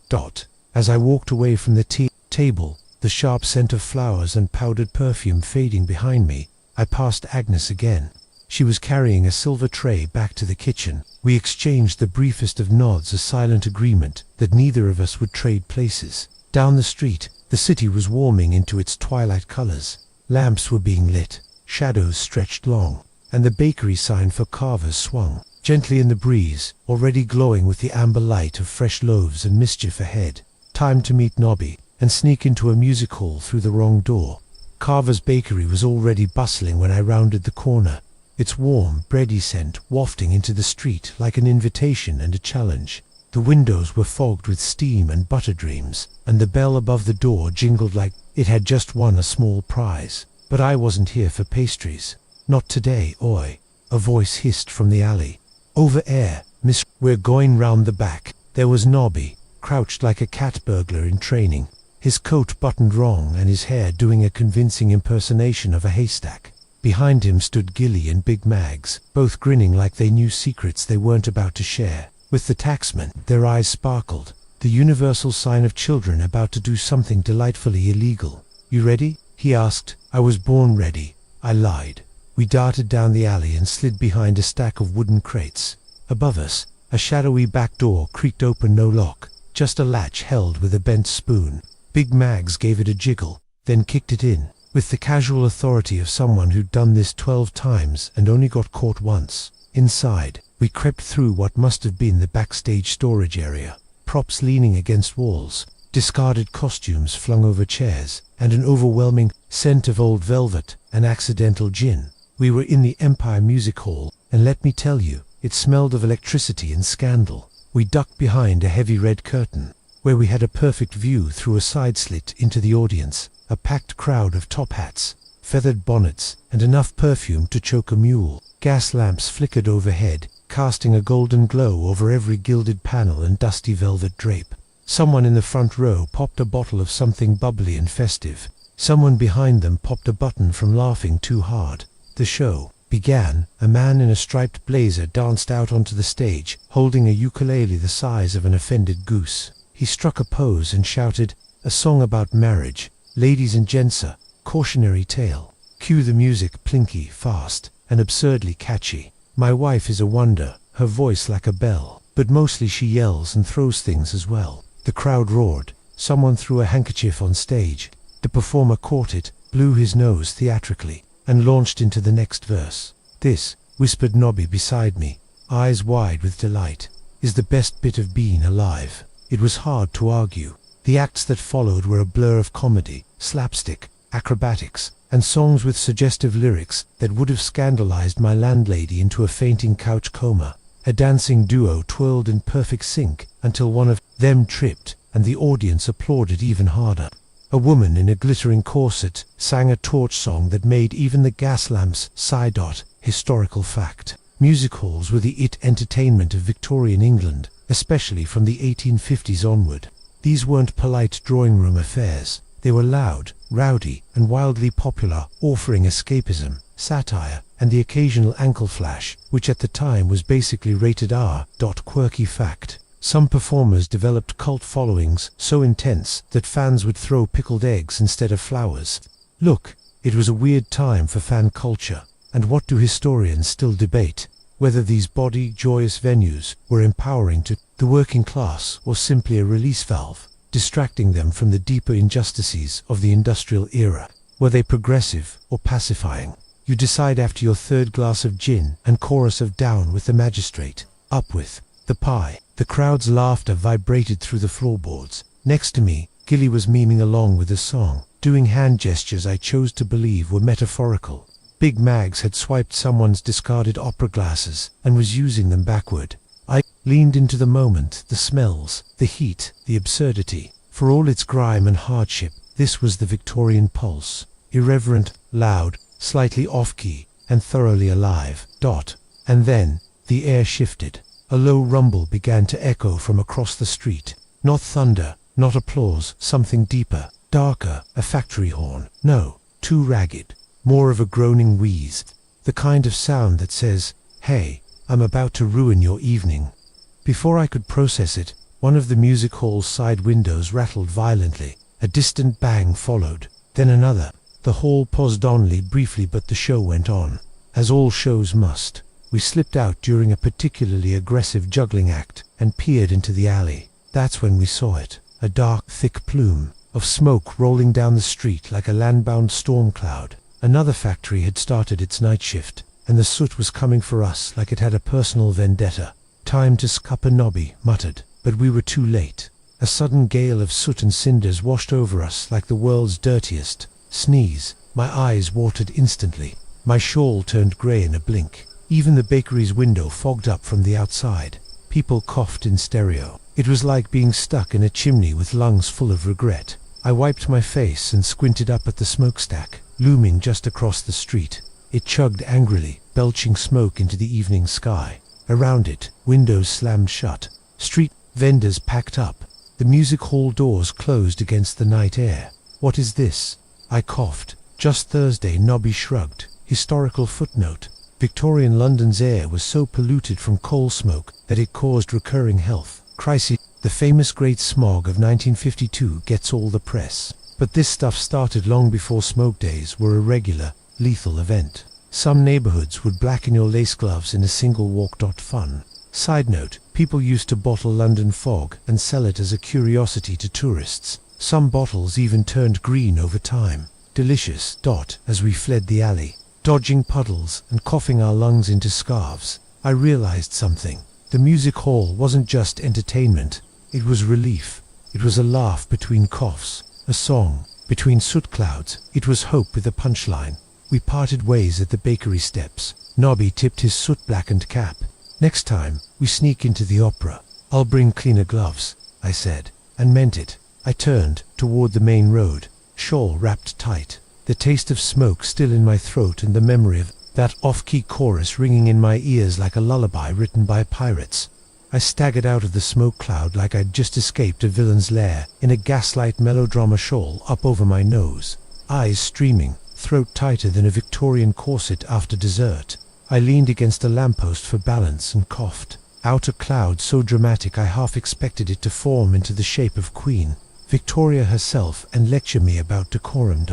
As I walked away from the tea table, the sharp scent of flowers and powdered perfume fading behind me, I passed Agnes again. She was carrying a silver tray back to the kitchen. We exchanged the briefest of nods, a silent agreement that neither of us would trade places. Down the street, the city was warming into its twilight colors. Lamps were being lit, shadows stretched long, and the bakery sign for carvers swung gently in the breeze, already glowing with the amber light of fresh loaves and mischief ahead. Time to meet Nobby and sneak into a music hall through the wrong door. Carver's bakery was already bustling when I rounded the corner, its warm, bready scent wafting into the street like an invitation and a challenge. The windows were fogged with steam and butter dreams, and the bell above the door jingled like it had just won a small prize. But I wasn't here for pastries. Not today, oi. A voice hissed from the alley. Over air, miss, we're going round the back. There was Nobby, crouched like a cat burglar in training, his coat buttoned wrong and his hair doing a convincing impersonation of a haystack. Behind him stood Gilly and Big Mags, both grinning like they knew secrets they weren't about to share. With the taxman, their eyes sparkled, the universal sign of children about to do something delightfully illegal. You ready? He asked. I was born ready. I lied. We darted down the alley and slid behind a stack of wooden crates. Above us, a shadowy back door creaked open, no lock, just a latch held with a bent spoon. Big Mags gave it a jiggle, then kicked it in, with the casual authority of someone who'd done this 12 times and only got caught once. Inside, we crept through what must have been the backstage storage area. Props leaning against walls, discarded costumes flung over chairs, and an overwhelming scent of old velvet and accidental gin. We were in the Empire Music Hall, and let me tell you, it smelled of electricity and scandal. We ducked behind a heavy red curtain, where we had a perfect view through a side slit into the audience, a packed crowd of top hats, feathered bonnets, and enough perfume to choke a mule. Gas lamps flickered overhead, casting a golden glow over every gilded panel and dusty velvet drape. Someone in the front row popped a bottle of something bubbly and festive. Someone behind them popped a button from laughing too hard. The show began. A man in a striped blazer danced out onto the stage, holding a ukulele the size of an offended goose. He struck a pose and shouted, "A song about marriage. Ladies and gents, a cautionary tale." Cue the music, plinky, fast, and absurdly catchy. My wife is a wonder, her voice like a bell, but mostly she yells and throws things as well. The crowd roared. Someone threw a handkerchief on stage. The performer caught it, blew his nose theatrically, and launched into the next verse. "This," whispered Nobby beside me, eyes wide with delight, "is the best bit of being alive." It was hard to argue. The acts that followed were a blur of comedy, slapstick, acrobatics, and songs with suggestive lyrics that would have scandalized my landlady into a fainting couch coma. A dancing duo twirled in perfect sync until one of them tripped, and the audience applauded even harder. A woman in a glittering corset sang a torch song that made even the gas lamps sigh. Historical fact. Music halls were the it entertainment of Victorian England, especially from the 1850s onward. These weren't polite drawing room affairs. They were loud, rowdy, and wildly popular, offering escapism, satire, and the occasional ankle flash, which at the time was basically rated R. Quirky fact. Some performers developed cult followings so intense that fans would throw pickled eggs instead of flowers. Look, it was a weird time for fan culture, and what do historians still debate? Whether these bawdy, joyous venues were empowering to the working class or simply a release valve, distracting them from the deeper injustices of the industrial era. Were they progressive or pacifying? You decide after your third glass of gin and chorus of "Down with the Magistrate, Up with the Pie." The crowd's laughter vibrated through the floorboards. Next to me, Gilly was miming along with the song, doing hand gestures I chose to believe were metaphorical. Big Mags had swiped someone's discarded opera glasses and was using them backward. I leaned into the moment, the smells, the heat, the absurdity. For all its grime and hardship, this was the Victorian pulse. Irreverent, loud, slightly off-key, and thoroughly alive. And then, the air shifted. A low rumble began to echo from across the street. Not thunder, not applause, something deeper, darker, a factory horn. No, too ragged. more of a groaning wheeze, the kind of sound that says, "Hey, I'm about to ruin your evening." Before I could process it, one of the music hall's side windows rattled violently. A distant bang followed, then another. The hall paused only briefly, but the show went on, as all shows must. We slipped out during a particularly aggressive juggling act and peered into the alley. That's when we saw it, a dark, thick plume of smoke rolling down the street like a landbound storm cloud. Another factory had started its night shift, and the soot was coming for us like it had a personal vendetta. "Time to scupper Nobby," muttered, but we were too late. A sudden gale of soot and cinders washed over us like the world's dirtiest sneeze. My eyes watered instantly. My shawl turned grey in a blink. Even the bakery's window fogged up from the outside. People coughed in stereo. It was like being stuck in a chimney with lungs full of regret. I wiped my face and squinted up at the smokestack, looming just across the street. It chugged angrily, belching smoke into the evening sky. Around it, windows slammed shut. Street vendors packed up. The music hall doors closed against the night air. "What is this?" I coughed. "Just Thursday," Nobby shrugged. Historical footnote. Victorian London's air was so polluted from coal smoke that it caused recurring health crises. The famous Great Smog of 1952 gets all the press. But this stuff started long before smoke days were a regular, lethal event. Some neighborhoods would blacken your lace gloves in a single walk. Fun. Side note, people used to bottle London fog and sell it as a curiosity to tourists. Some bottles even turned green over time. Delicious. As we fled the alley, dodging puddles and coughing our lungs into scarves, I realized something. The music hall wasn't just entertainment, it was relief. It was a laugh between coughs, a song between soot clouds. It was hope with a punchline. We parted ways at the bakery steps. Nobby tipped his soot-blackened cap. "Next time we sneak into the opera, I'll bring cleaner gloves," I said, and meant it. I turned toward the main road, shawl wrapped tight, the taste of smoke still in my throat and the memory of that off-key chorus ringing in my ears like a lullaby written by pirates. I staggered out of the smoke cloud like I'd just escaped a villain's lair, in a gaslight melodrama, shawl up over my nose, eyes streaming, throat tighter than a Victorian corset after dessert. I leaned against a lamppost for balance and coughed out a cloud so dramatic I half expected it to form into the shape of Queen Victoria herself and lecture me about decorum.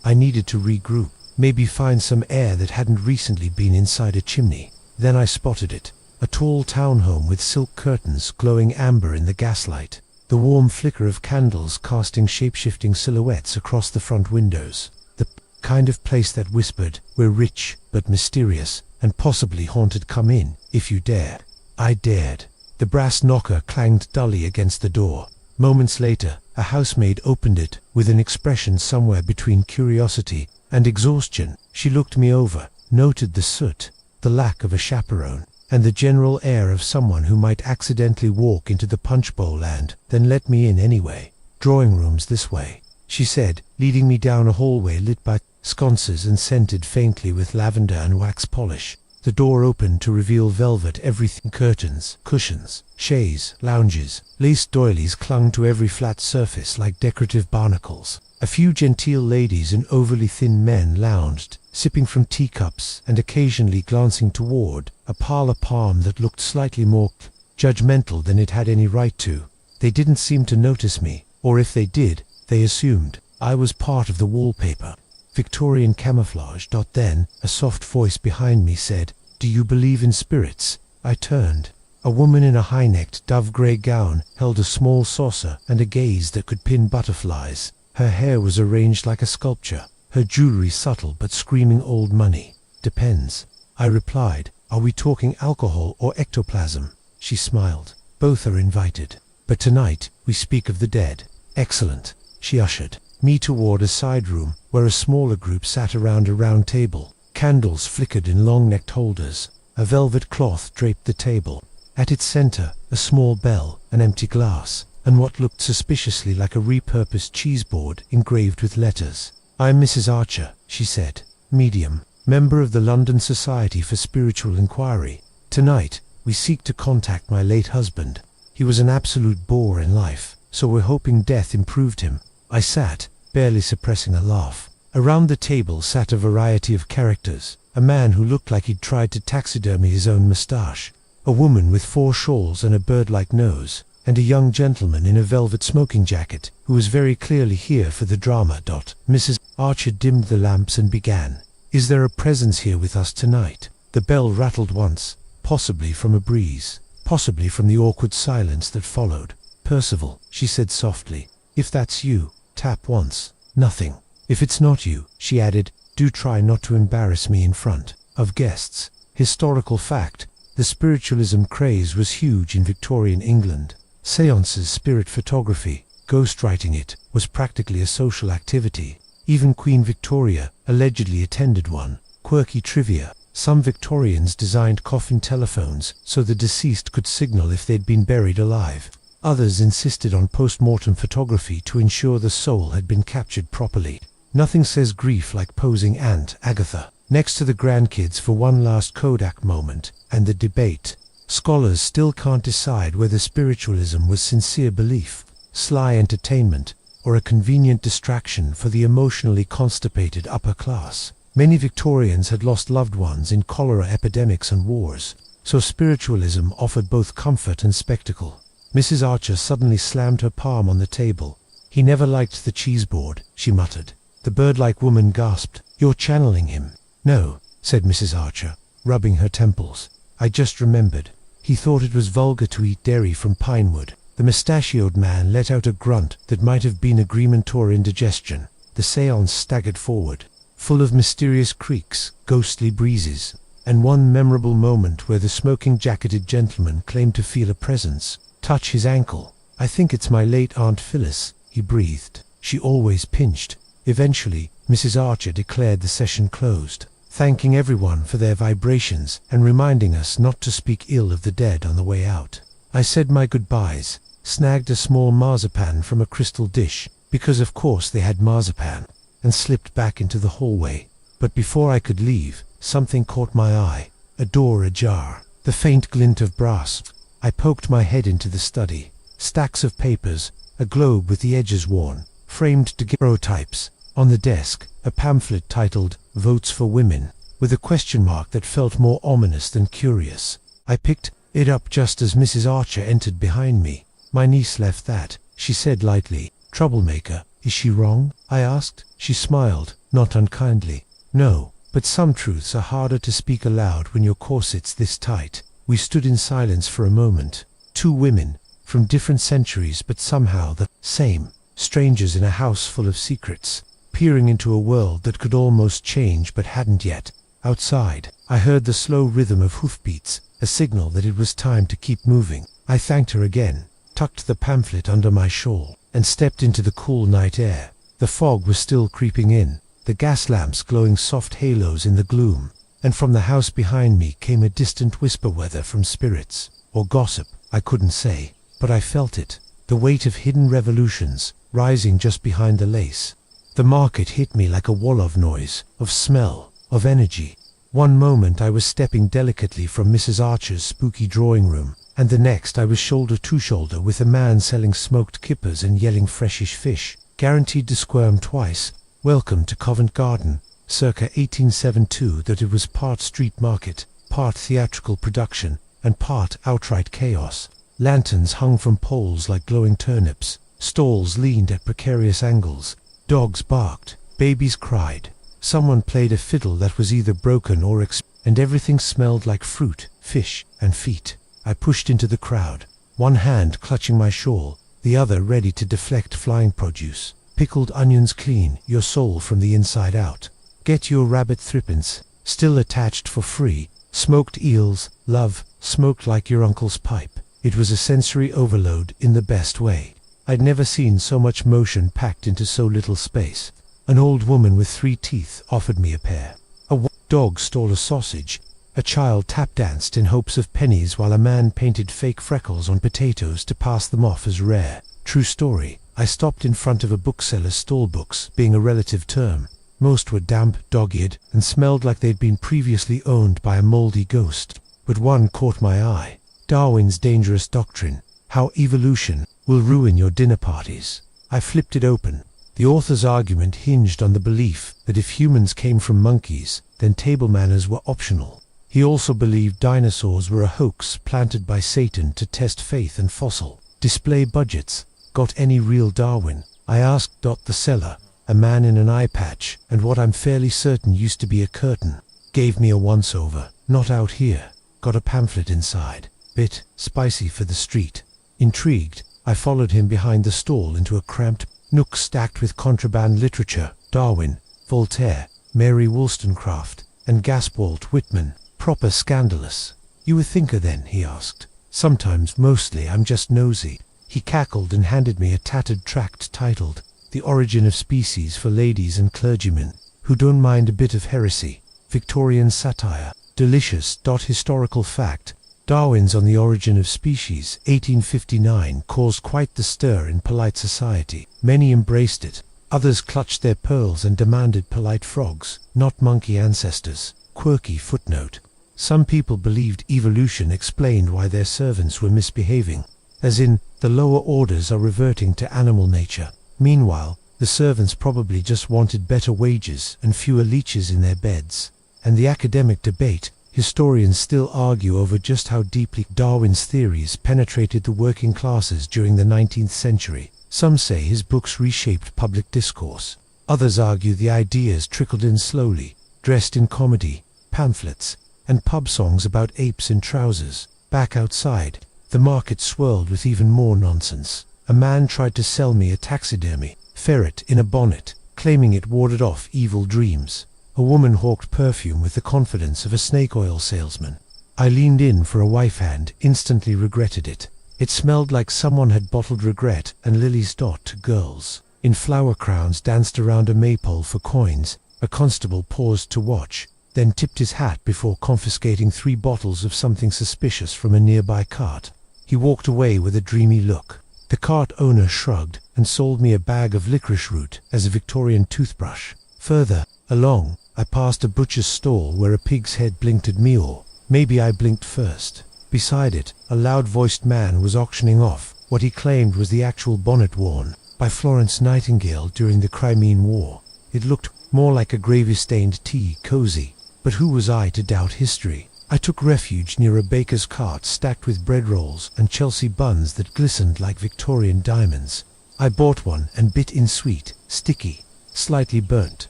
I needed to regroup, maybe find some air that hadn't recently been inside a chimney. Then I spotted it, a tall townhome with silk curtains glowing amber in the gaslight, the warm flicker of candles casting shape-shifting silhouettes across the front windows. The kind of place that whispered, "We're rich, but mysterious, and possibly haunted. Come in, if you dare." I dared. The brass knocker clanged dully against the door. Moments later, a housemaid opened it, with an expression somewhere between curiosity and exhaustion. She looked me over, noted the soot, the lack of a chaperone, and the general air of someone who might accidentally walk into the punch bowl, and then let me in anyway. "Drawing rooms this way," she said, leading me down a hallway lit by sconces and scented faintly with lavender and wax polish. The door opened to reveal velvet everything: curtains, cushions, chaises, lounges. Lace doilies clung to every flat surface like decorative barnacles. A few genteel ladies and overly thin men lounged, sipping from teacups and occasionally glancing toward a parlor palm that looked slightly more judgmental than it had any right to. They didn't seem to notice me, or if they did, they assumed I was part of the wallpaper. Victorian camouflage. Then, a soft voice behind me said, "Do you believe in spirits?" I turned. A woman in a high-necked dove-grey gown held a small saucer and a gaze that could pin butterflies. Her hair was arranged like a sculpture, her jewelry subtle but screaming old money. "Depends," I replied. "Are we talking alcohol or ectoplasm?" She smiled. "Both are invited. But tonight we speak of the dead." "Excellent." She ushered me toward a side room where a smaller group sat around a round table. Candles flickered in long-necked holders. A velvet cloth draped the table. At its center, a small bell, an empty glass, and what looked suspiciously like a repurposed cheeseboard engraved with letters. "I'm Mrs. Archer," she said, "medium, member of the London Society for Spiritual Inquiry. Tonight, we seek to contact my late husband. He was an absolute bore in life, so we're hoping death improved him." I sat, barely suppressing a laugh. Around the table sat a variety of characters. A man who looked like he'd tried to taxidermy his own moustache, a woman with 4 shawls and a bird-like nose, and a young gentleman in a velvet smoking jacket, who was very clearly here for the drama. Mrs. Archer dimmed the lamps and began. "Is there a presence here with us tonight?" The bell rattled once, possibly from a breeze, possibly from the awkward silence that followed. "Percival," she said softly, "if that's you, tap once." "Nothing." "If it's not you," she added, "do try not to embarrass me in front of guests." Historical fact: the spiritualism craze was huge in Victorian England. Seances, spirit photography, ghostwriting it, was practically a social activity. Even Queen Victoria allegedly attended one. Quirky trivia: some Victorians designed coffin telephones so the deceased could signal if they'd been buried alive. Others insisted on post-mortem photography to ensure the soul had been captured properly. Nothing says grief like posing Aunt Agatha next to the grandkids for one last Kodak moment, and the debate. Scholars still can't decide whether spiritualism was sincere belief, sly entertainment, or a convenient distraction for the emotionally constipated upper class. Many Victorians had lost loved ones in cholera epidemics and wars, so spiritualism offered both comfort and spectacle. Mrs. Archer suddenly slammed her palm on the table. "He never liked the cheese board," she muttered. The bird-like woman gasped. "You're channeling him." "No," said Mrs. Archer, rubbing her temples. "I just remembered. He thought it was vulgar to eat dairy from pinewood." The mustachioed man let out a grunt that might have been agreement or indigestion. The séance staggered forward, full of mysterious creaks, ghostly breezes, and one memorable moment where the smoking-jacketed gentleman claimed to feel a presence touch his ankle. "I think it's my late Aunt Phyllis," he breathed. "She always pinched." Eventually, Mrs. Archer declared the session closed, thanking everyone for their vibrations and reminding us not to speak ill of the dead on the way out. I said my goodbyes, snagged a small marzipan from a crystal dish, because of course they had marzipan, and slipped back into the hallway. But before I could leave, something caught my eye. A door ajar, the faint glint of brass. I poked my head into the study. Stacks of papers, a globe with the edges worn, framed daguerreotypes. On the desk, a pamphlet titled "Votes for Women," with a question mark that felt more ominous than curious. I picked it up just as Mrs. Archer entered behind me. "My niece left that," she said lightly. "Troublemaker. Is she wrong?" I asked. She smiled, not unkindly. "No, but some truths are harder to speak aloud when your corset's this tight." We stood in silence for a moment. 2 women, from different centuries but somehow the same. Strangers in a house full of secrets, peering into a world that could almost change but hadn't yet. Outside, I heard the slow rhythm of hoofbeats, a signal that it was time to keep moving. I thanked her again, tucked the pamphlet under my shawl, and stepped into the cool night air. The fog was still creeping in, the gas lamps glowing soft halos in the gloom, and from the house behind me came a distant whisper, whether from spirits or gossip, I couldn't say, but I felt it, the weight of hidden revolutions, rising just behind the lace. The market hit me like a wall of noise, of smell, of energy. One moment I was stepping delicately from Mrs. Archer's spooky drawing room, and the next I was shoulder to shoulder with a man selling smoked kippers and yelling freshish fish, guaranteed to squirm twice. Welcome to Covent Garden, circa 1872. That it was part street market, part theatrical production, and part outright chaos. Lanterns hung from poles like glowing turnips, stalls leaned at precarious angles, dogs barked, babies cried, someone played a fiddle that was either broken or and everything smelled like fruit, fish, and feet. I pushed into the crowd, one hand clutching my shawl, the other ready to deflect flying produce. Pickled onions clean your soul from the inside out. Get your rabbit threepence, still attached for free. Smoked eels, love, smoked like your uncle's pipe. It was a sensory overload in the best way. I'd never seen so much motion packed into so little space. An old woman with 3 teeth offered me a pair. A dog stole a sausage. A child tap-danced in hopes of pennies while a man painted fake freckles on potatoes to pass them off as rare. True story. I stopped in front of a bookseller's stall, books being a relative term. Most were damp, dog-eared, and smelled like they'd been previously owned by a moldy ghost. But one caught my eye. Darwin's Dangerous Doctrine, How Evolution Will Ruin Your Dinner Parties. I flipped it open. The author's argument hinged on the belief that if humans came from monkeys, then table manners were optional. He also believed dinosaurs were a hoax planted by Satan to test faith and fossil display budgets. Got any real Darwin? I asked. The seller, a man in an eye patch and what I'm fairly certain used to be a curtain, gave me a once-over. Not out here. Got a pamphlet inside. Bit spicy for the street. Intrigued, I followed him behind the stall into a cramped nook stacked with contraband literature. Darwin, Voltaire, Mary Wollstonecraft, and Walt Whitman. Proper scandalous. You a thinker then? He asked. Sometimes, mostly, I'm just nosy. He cackled and handed me a tattered tract titled The Origin of Species for Ladies and Clergymen Who Don't Mind a Bit of Heresy. Victorian satire. Delicious. Historical fact. Darwin's On the Origin of Species, 1859, caused quite the stir in polite society. Many embraced it. Others clutched their pearls and demanded polite frogs, not monkey ancestors. Quirky footnote. Some people believed evolution explained why their servants were misbehaving, as in, the lower orders are reverting to animal nature. Meanwhile, the servants probably just wanted better wages and fewer leeches in their beds. And the academic debate, historians still argue over just how deeply Darwin's theories penetrated the working classes during the 19th century. Some say his books reshaped public discourse. Others argue the ideas trickled in slowly, dressed in comedy, pamphlets, and pub songs about apes in trousers. Back outside, the market swirled with even more nonsense. A man tried to sell me a taxidermy ferret in a bonnet, claiming it warded off evil dreams. A woman hawked perfume with the confidence of a snake oil salesman. I leaned in for a wife hand, instantly regretted it. It smelled like someone had bottled regret and lilies. Girls in flower crowns danced around a maypole for coins. A constable paused to watch, then tipped his hat before confiscating 3 bottles of something suspicious from a nearby cart. He walked away with a dreamy look. The cart owner shrugged and sold me a bag of licorice root as a Victorian toothbrush. Further along, I passed a butcher's stall where a pig's head blinked at me, or maybe I blinked first. Beside it, a loud-voiced man was auctioning off what he claimed was the actual bonnet worn by Florence Nightingale during the Crimean War. It looked more like a gravy-stained tea cozy, but who was I to doubt history? I took refuge near a baker's cart stacked with bread rolls and Chelsea buns that glistened like Victorian diamonds. I bought one and bit in sweet, sticky, slightly burnt.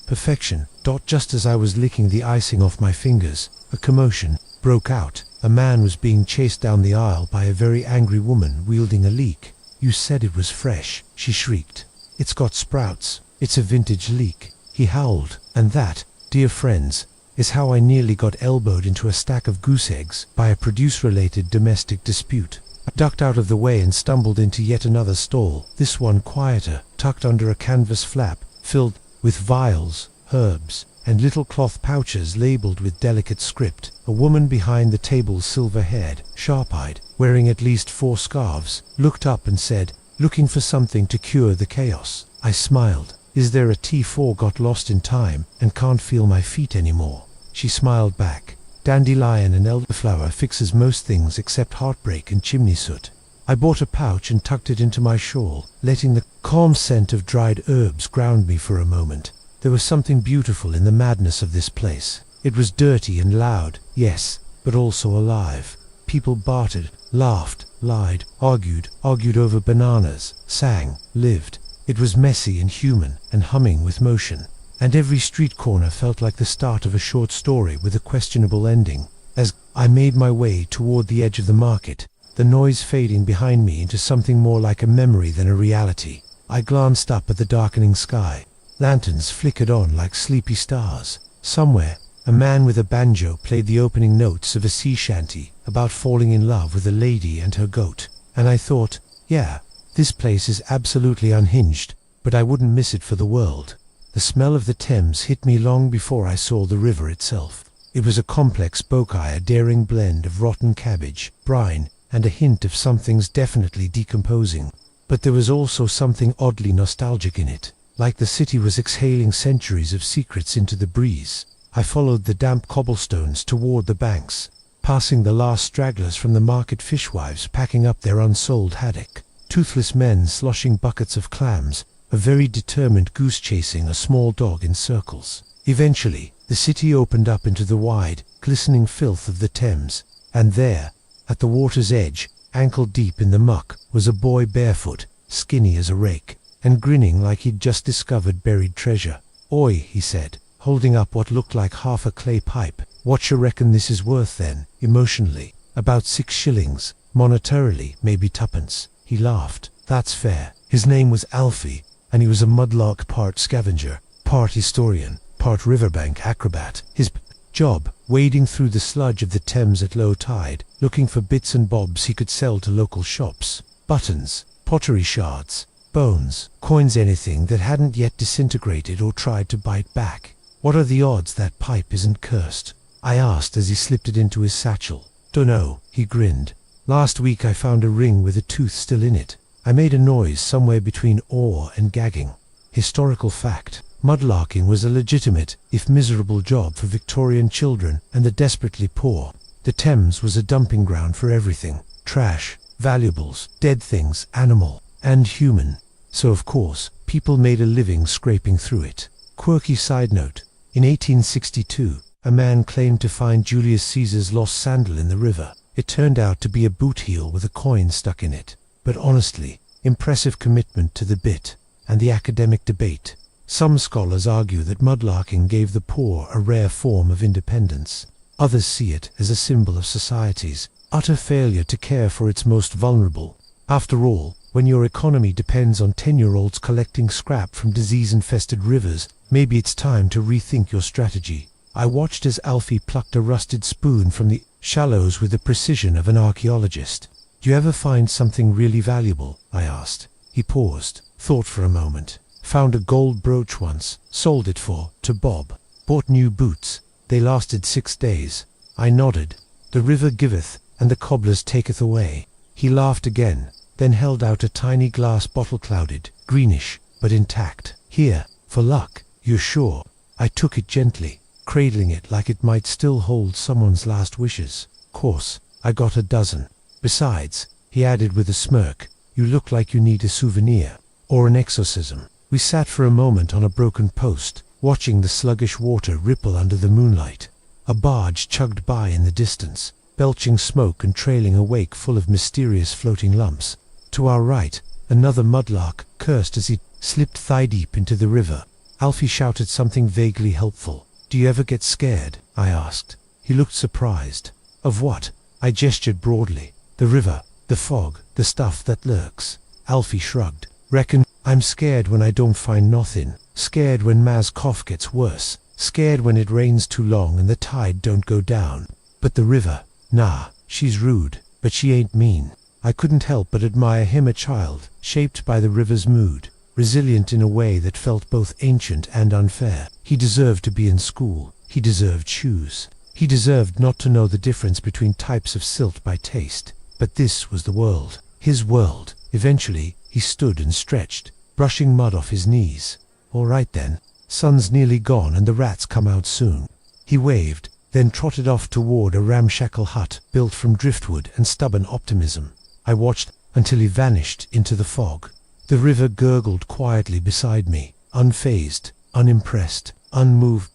Perfection. Just as I was licking the icing off my fingers, a commotion broke out. A man was being chased down the aisle by a very angry woman wielding a leek. You said it was fresh, she shrieked. It's got sprouts. It's a vintage leek, he howled. And that, dear friends, is how I nearly got elbowed into a stack of goose eggs by a produce-related domestic dispute. I ducked out of the way and stumbled into yet another stall, this one quieter, tucked under a canvas flap, filled with vials, herbs, and little cloth pouches labeled with delicate script. A woman behind the table, silver-haired, sharp-eyed, wearing at least 4 scarves, looked up and said, "Looking for something to cure the chaos?" I smiled. "Is there a T4 got lost in time and can't feel my feet anymore?" She smiled back. "Dandelion and elderflower fixes most things except heartbreak and chimney soot." I bought a pouch and tucked it into my shawl, letting the calm scent of dried herbs ground me for a moment. There was something beautiful in the madness of this place. It was dirty and loud, yes, but also alive. People bartered, laughed, lied, argued over bananas, sang, lived. It was messy and human, and humming with motion. And every street corner felt like the start of a short story with a questionable ending. As I made my way toward the edge of the market, the noise fading behind me into something more like a memory than a reality, I glanced up at the darkening sky. Lanterns flickered on like sleepy stars. Somewhere, a man with a banjo played the opening notes of a sea shanty about falling in love with a lady and her goat. And I thought, yeah, this place is absolutely unhinged, but I wouldn't miss it for the world. The smell of the Thames hit me long before I saw the river itself. It was a complex bokeh, a daring blend of rotten cabbage, brine, and a hint of something's definitely decomposing. But there was also something oddly nostalgic in it, like the city was exhaling centuries of secrets into the breeze. I followed the damp cobblestones toward the banks, passing the last stragglers from the market fishwives packing up their unsold haddock, toothless men sloshing buckets of clams, a very determined goose chasing a small dog in circles. Eventually, the city opened up into the wide, glistening filth of the Thames, and there, at the water's edge, ankle-deep in the muck, was a boy barefoot, skinny as a rake, and grinning like he'd just discovered buried treasure. "Oi," he said, holding up what looked like half a clay pipe. "What you reckon this is worth then?" Emotionally. "About 6 shillings, monetarily, maybe 2pence. He laughed. "That's fair." His name was Alfie, and he was a mudlark part scavenger, part historian, part riverbank acrobat. His job, wading through the sludge of the Thames at low tide, looking for bits and bobs he could sell to local shops. Buttons, pottery shards, bones, coins, anything that hadn't yet disintegrated or tried to bite back. "What are the odds that pipe isn't cursed?" I asked as he slipped it into his satchel. "Dunno," he grinned. "Last week I found a ring with a tooth still in it." I made a noise somewhere between awe and gagging. Historical fact. Mudlarking was a legitimate, if miserable job for Victorian children and the desperately poor. The Thames was a dumping ground for everything. Trash, valuables, dead things, animal and human. So of course, people made a living scraping through it. Quirky side note. In 1862, a man claimed to find Julius Caesar's lost sandal in the river. It turned out to be a boot heel with a coin stuck in it. But honestly, impressive commitment to the bit and the academic debate. Some scholars argue that mudlarking gave the poor a rare form of independence. Others see it as a symbol of society's utter failure to care for its most vulnerable. After all, when your economy depends on 10-year-olds collecting scrap from disease-infested rivers, maybe it's time to rethink your strategy. I watched as Alfie plucked a rusted spoon from the shallows with the precision of an archaeologist. "Do you ever find something really valuable?" I asked. He paused, thought for a moment. "Found a gold brooch once, sold it to Bob. Bought new boots. They lasted 6 days." I nodded. "The river giveth, and the cobblers taketh away." He laughed again, then held out a tiny glass bottle, clouded, greenish, but intact. "Here, for luck." "You're sure?" I took it gently, cradling it like it might still hold someone's last wishes. "Course, I got a dozen. Besides," he added with a smirk, "you look like you need a souvenir. Or an exorcism." We sat for a moment on a broken post, watching the sluggish water ripple under the moonlight. A barge chugged by in the distance, belching smoke and trailing a wake full of mysterious floating lumps. To our right, another mudlark cursed as he slipped thigh-deep into the river. Alfie shouted something vaguely helpful. "Do you ever get scared?" I asked. He looked surprised. "Of what?" I gestured broadly. "The river, the fog, the stuff that lurks." Alfie shrugged. "Reckon I'm scared when I don't find nothin'. Scared when Ma's cough gets worse. Scared when it rains too long and the tide don't go down. But the river, nah, she's rude, but she ain't mean." I couldn't help but admire him, a child, shaped by the river's mood, resilient in a way that felt both ancient and unfair. He deserved to be in school. He deserved shoes. He deserved not to know the difference between types of silt by taste. But this was the world. His world. Eventually, he stood and stretched, brushing mud off his knees. "All right then. Sun's nearly gone and the rats come out soon." He waved, then trotted off toward a ramshackle hut built from driftwood and stubborn optimism. I watched until he vanished into the fog. The river gurgled quietly beside me, unfazed, unimpressed, unmoved.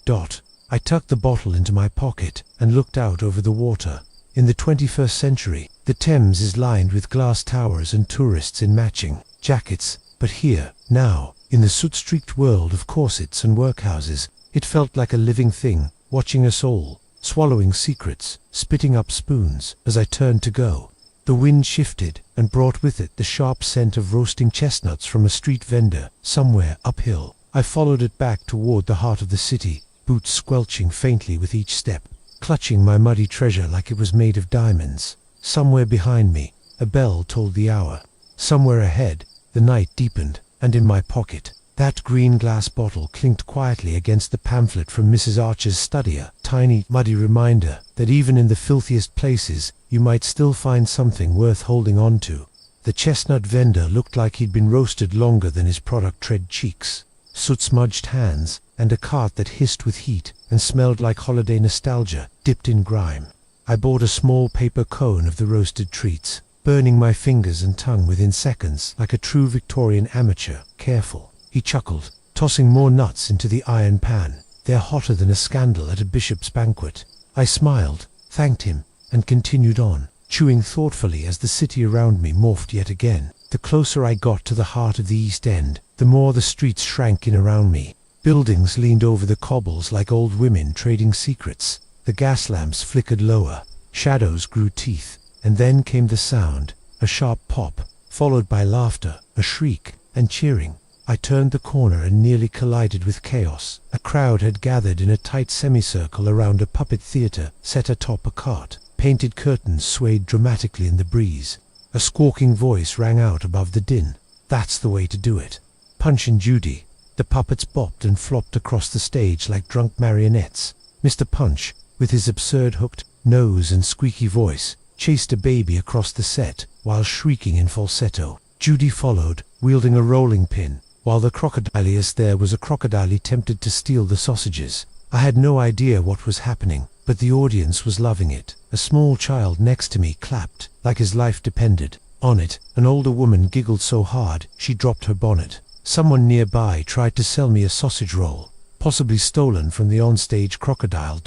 I tucked the bottle into my pocket and looked out over the water. In the 21st century, the Thames is lined with glass towers and tourists in matching jackets, but here, now, in the soot-streaked world of corsets and workhouses, it felt like a living thing, watching us all, swallowing secrets, spitting up spoons. As I turned to go, the wind shifted and brought with it the sharp scent of roasting chestnuts from a street vendor somewhere uphill. I followed it back toward the heart of the city, boots squelching faintly with each step, clutching my muddy treasure like it was made of diamonds. Somewhere behind me, a bell told the hour. Somewhere ahead, the night deepened, and in my pocket, that green glass bottle clinked quietly against the pamphlet from Mrs. Archer's study, a tiny, muddy reminder that even in the filthiest places, you might still find something worth holding on to. The chestnut vendor looked like he'd been roasted longer than his product tread cheeks. Soot-smudged hands, and a cart that hissed with heat and smelled like holiday nostalgia, dipped in grime. I bought a small paper cone of the roasted treats, burning my fingers and tongue within seconds like a true Victorian amateur, careful. he chuckled, tossing more nuts into the iron pan. They're hotter than a scandal at a bishop's banquet. I smiled, thanked him, and continued on, chewing thoughtfully as the city around me morphed yet again. The closer I got to the heart of the East End, the more the streets shrank in around me. Buildings leaned over the cobbles like old women trading secrets. The gas lamps flickered lower, shadows grew teeth, and then came the sound, a sharp pop, followed by laughter, a shriek, and cheering. I turned the corner and nearly collided with chaos. A crowd had gathered in a tight semicircle around a puppet theatre set atop a cart. Painted curtains swayed dramatically in the breeze. A squawking voice rang out above the din. That's the way to do it. Punch and Judy. The puppets bopped and flopped across the stage like drunk marionettes. Mr. Punch, with his absurd hooked nose and squeaky voice, chased a baby across the set while shrieking in falsetto. Judy followed, wielding a rolling pin, while the crocodiliest there was a crocodile tempted to steal the sausages. I had no idea what was happening, but the audience was loving it. A small child next to me clapped, like his life depended on it. An older woman giggled so hard she dropped her bonnet. Someone nearby tried to sell me a sausage roll, possibly stolen from the onstage crocodile.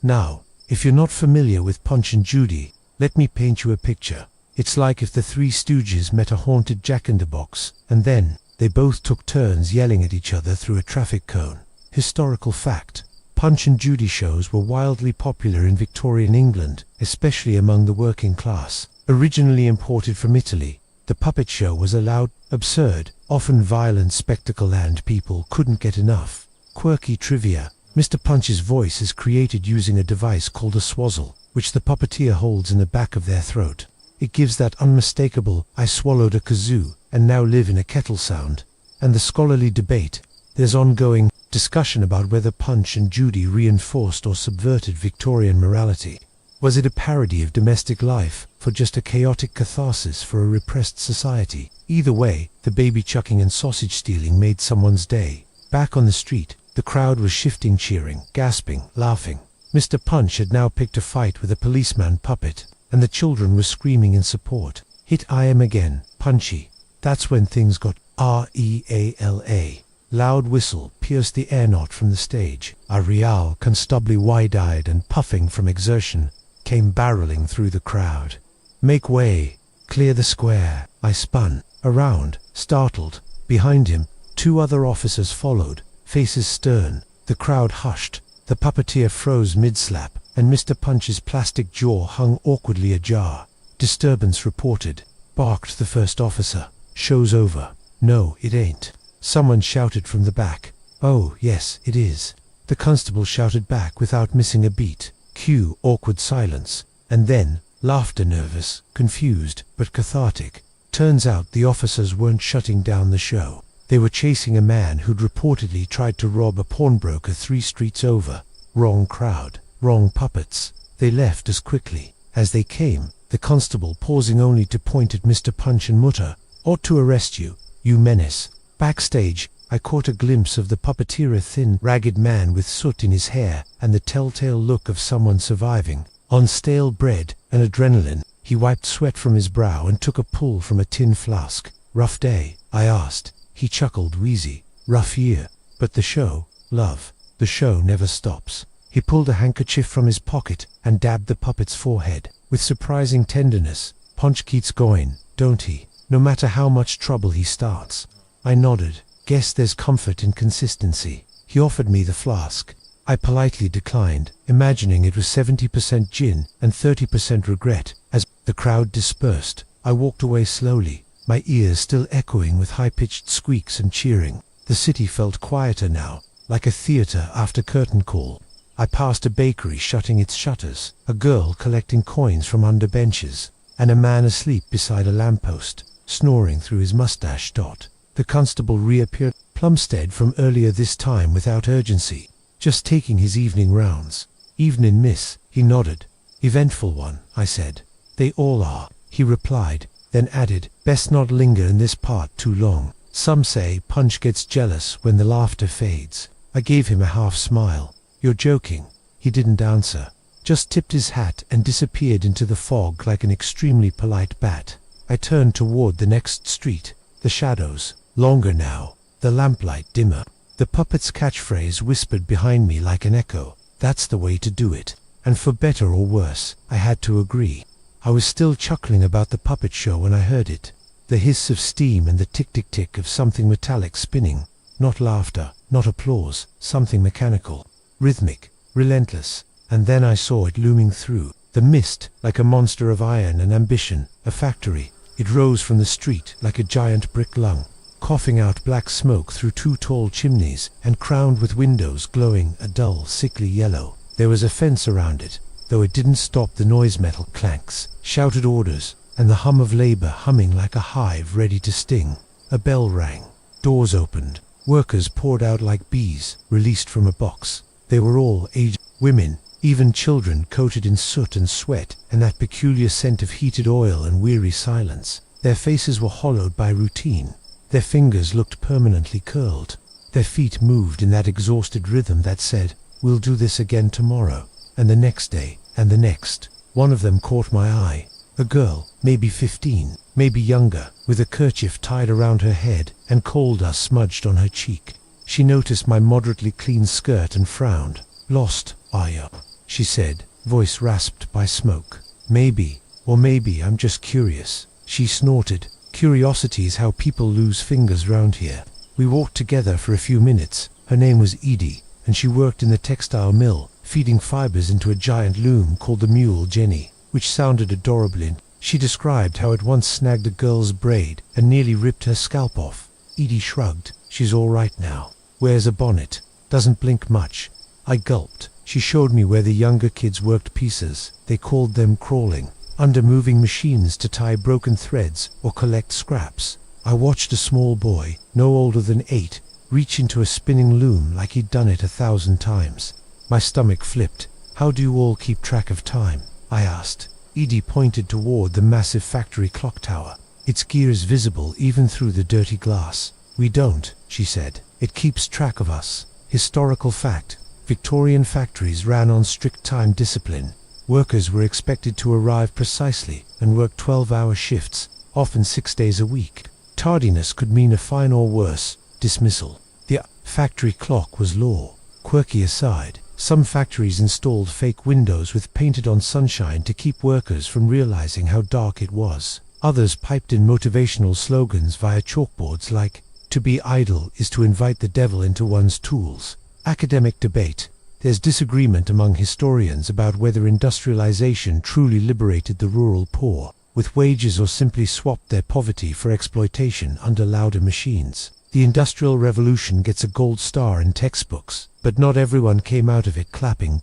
Now, if you're not familiar with Punch and Judy, let me paint you a picture. It's like if the Three Stooges met a haunted Jack-in-the-Box, and then they both took turns yelling at each other through a traffic cone. Historical fact: Punch and Judy shows were wildly popular in Victorian England, especially among the working class. Originally imported from Italy, the puppet show was a loud, absurd, often violent spectacle and people couldn't get enough. Quirky trivia: Mr. Punch's voice is created using a device called a swazzle, which the puppeteer holds in the back of their throat. It gives that unmistakable, I swallowed a kazoo and now live in a kettle sound. And the scholarly debate: there's ongoing discussion about whether Punch and Judy reinforced or subverted Victorian morality. Was it a parody of domestic life, for just a chaotic catharsis for a repressed society? Either way, the baby chucking and sausage stealing made someone's day. Back on the street, the crowd was shifting, cheering, gasping, laughing. Mr. Punch had now picked a fight with a policeman puppet, and the children were screaming in support. Hit I am again, Punchy. That's when things got reala. Loud whistle pierced the air knot from the stage. A real constably, wide-eyed and puffing from exertion, came barreling through the crowd. Make way, clear the square. I spun around, startled. Behind him, two other officers followed, faces stern. The crowd hushed. The puppeteer froze mid-slap, and Mr. Punch's plastic jaw hung awkwardly ajar. Disturbance reported, barked the first officer. Show's over. No, it ain't. Someone shouted from the back. Oh, yes, it is. The constable shouted back without missing a beat. Cue awkward silence, and then laughter, nervous, confused, but cathartic. Turns out the officers weren't shutting down the show. They were chasing a man who'd reportedly tried to rob a pawnbroker 3 streets over. Wrong crowd, wrong puppets. They left as quickly as they came, the constable pausing only to point at Mr. Punch and mutter, "Ought to arrest you, you menace." Backstage, I caught a glimpse of the puppeteer, a thin, ragged man with soot in his hair and the telltale look of someone surviving on stale bread and adrenaline. He wiped sweat from his brow and took a pull from a tin flask. "Rough day?" I asked. He chuckled, wheezy. "Rough year. But the show, love, the show never stops." He pulled a handkerchief from his pocket and dabbed the puppet's forehead. With surprising tenderness. "Punch keeps going, don't he? No matter how much trouble he starts." I nodded. "Guess there's comfort in consistency." He offered me the flask. I politely declined, imagining it was 70% gin and 30% regret. As the crowd dispersed, I walked away slowly, my ears still echoing with high-pitched squeaks and cheering. The city felt quieter now, like a theater after curtain call. I passed a bakery shutting its shutters, a girl collecting coins from under benches, and a man asleep beside a lamppost, snoring through his mustache. The constable reappeared, Plumstead from earlier this time, without urgency, just taking his evening rounds. "Evening, miss," he nodded. "Eventful one," I said. "They all are," he replied, then added, "Best not linger in this part too long. Some say Punch gets jealous when the laughter fades." I gave him a half smile. "You're joking." He didn't answer, just tipped his hat and disappeared into the fog like an extremely polite bat. I turned toward the next street. The shadows, longer now, the lamplight dimmer. The puppet's catchphrase whispered behind me like an echo. That's the way to do it. And for better or worse, I had to agree. I was still chuckling about the puppet show when I heard it. The hiss of steam and the tick-tick-tick of something metallic spinning. Not laughter, not applause, something mechanical, rhythmic, relentless. And then I saw it looming through the mist like a monster of iron and ambition, a factory. It rose from the street like a giant brick lung, coughing out black smoke through two tall chimneys and crowned with windows glowing a dull, sickly yellow. There was a fence around it, though it didn't stop the noise. Metal clanks, shouted orders, and the hum of labor humming like a hive ready to sting. A bell rang. Doors opened. Workers poured out like bees, released from a box. They were all aged women, even children coated in soot and sweat and that peculiar scent of heated oil and weary silence. Their faces were hollowed by routine. Their fingers looked permanently curled. Their feet moved in that exhausted rhythm that said, "We'll do this again tomorrow," and the next day, and the next. One of them caught my eye. A girl, maybe 15, maybe younger, with a kerchief tied around her head and coal dust smudged on her cheek. She noticed my moderately clean skirt and frowned. "Lost, are you?" she said, voice rasped by smoke. "Maybe, or maybe I'm just curious," she snorted. "Curiosity is how people lose fingers round here." We walked together for a few minutes. Her name was Edie, and she worked in the textile mill, feeding fibers into a giant loom called the Mule Jenny, which sounded adorably. She described how it once snagged a girl's braid and nearly ripped her scalp off. Edie shrugged. "She's all right now. Wears a bonnet. Doesn't blink much." I gulped. She showed me where the younger kids worked pieces. They called them crawling, under moving machines to tie broken threads or collect scraps. I watched a small boy, no older than 8, reach into a spinning loom like he'd done it 1,000 times. My stomach flipped. "How do you all keep track of time?" I asked. Edie pointed toward the massive factory clock tower, its gears visible even through the dirty glass. "We don't," she said. "It keeps track of us." Historical fact. Victorian factories ran on strict time discipline. Workers were expected to arrive precisely and work 12-hour shifts, often 6 days a week. Tardiness could mean a fine or worse, dismissal. The factory clock was law. Quirky aside, some factories installed fake windows with painted-on sunshine to keep workers from realizing how dark it was. Others piped in motivational slogans via chalkboards like, "To be idle is to invite the devil into one's tools." Academic debate. There's disagreement among historians about whether industrialization truly liberated the rural poor, with wages, or simply swapped their poverty for exploitation under louder machines. The Industrial Revolution gets a gold star in textbooks, but not everyone came out of it clapping.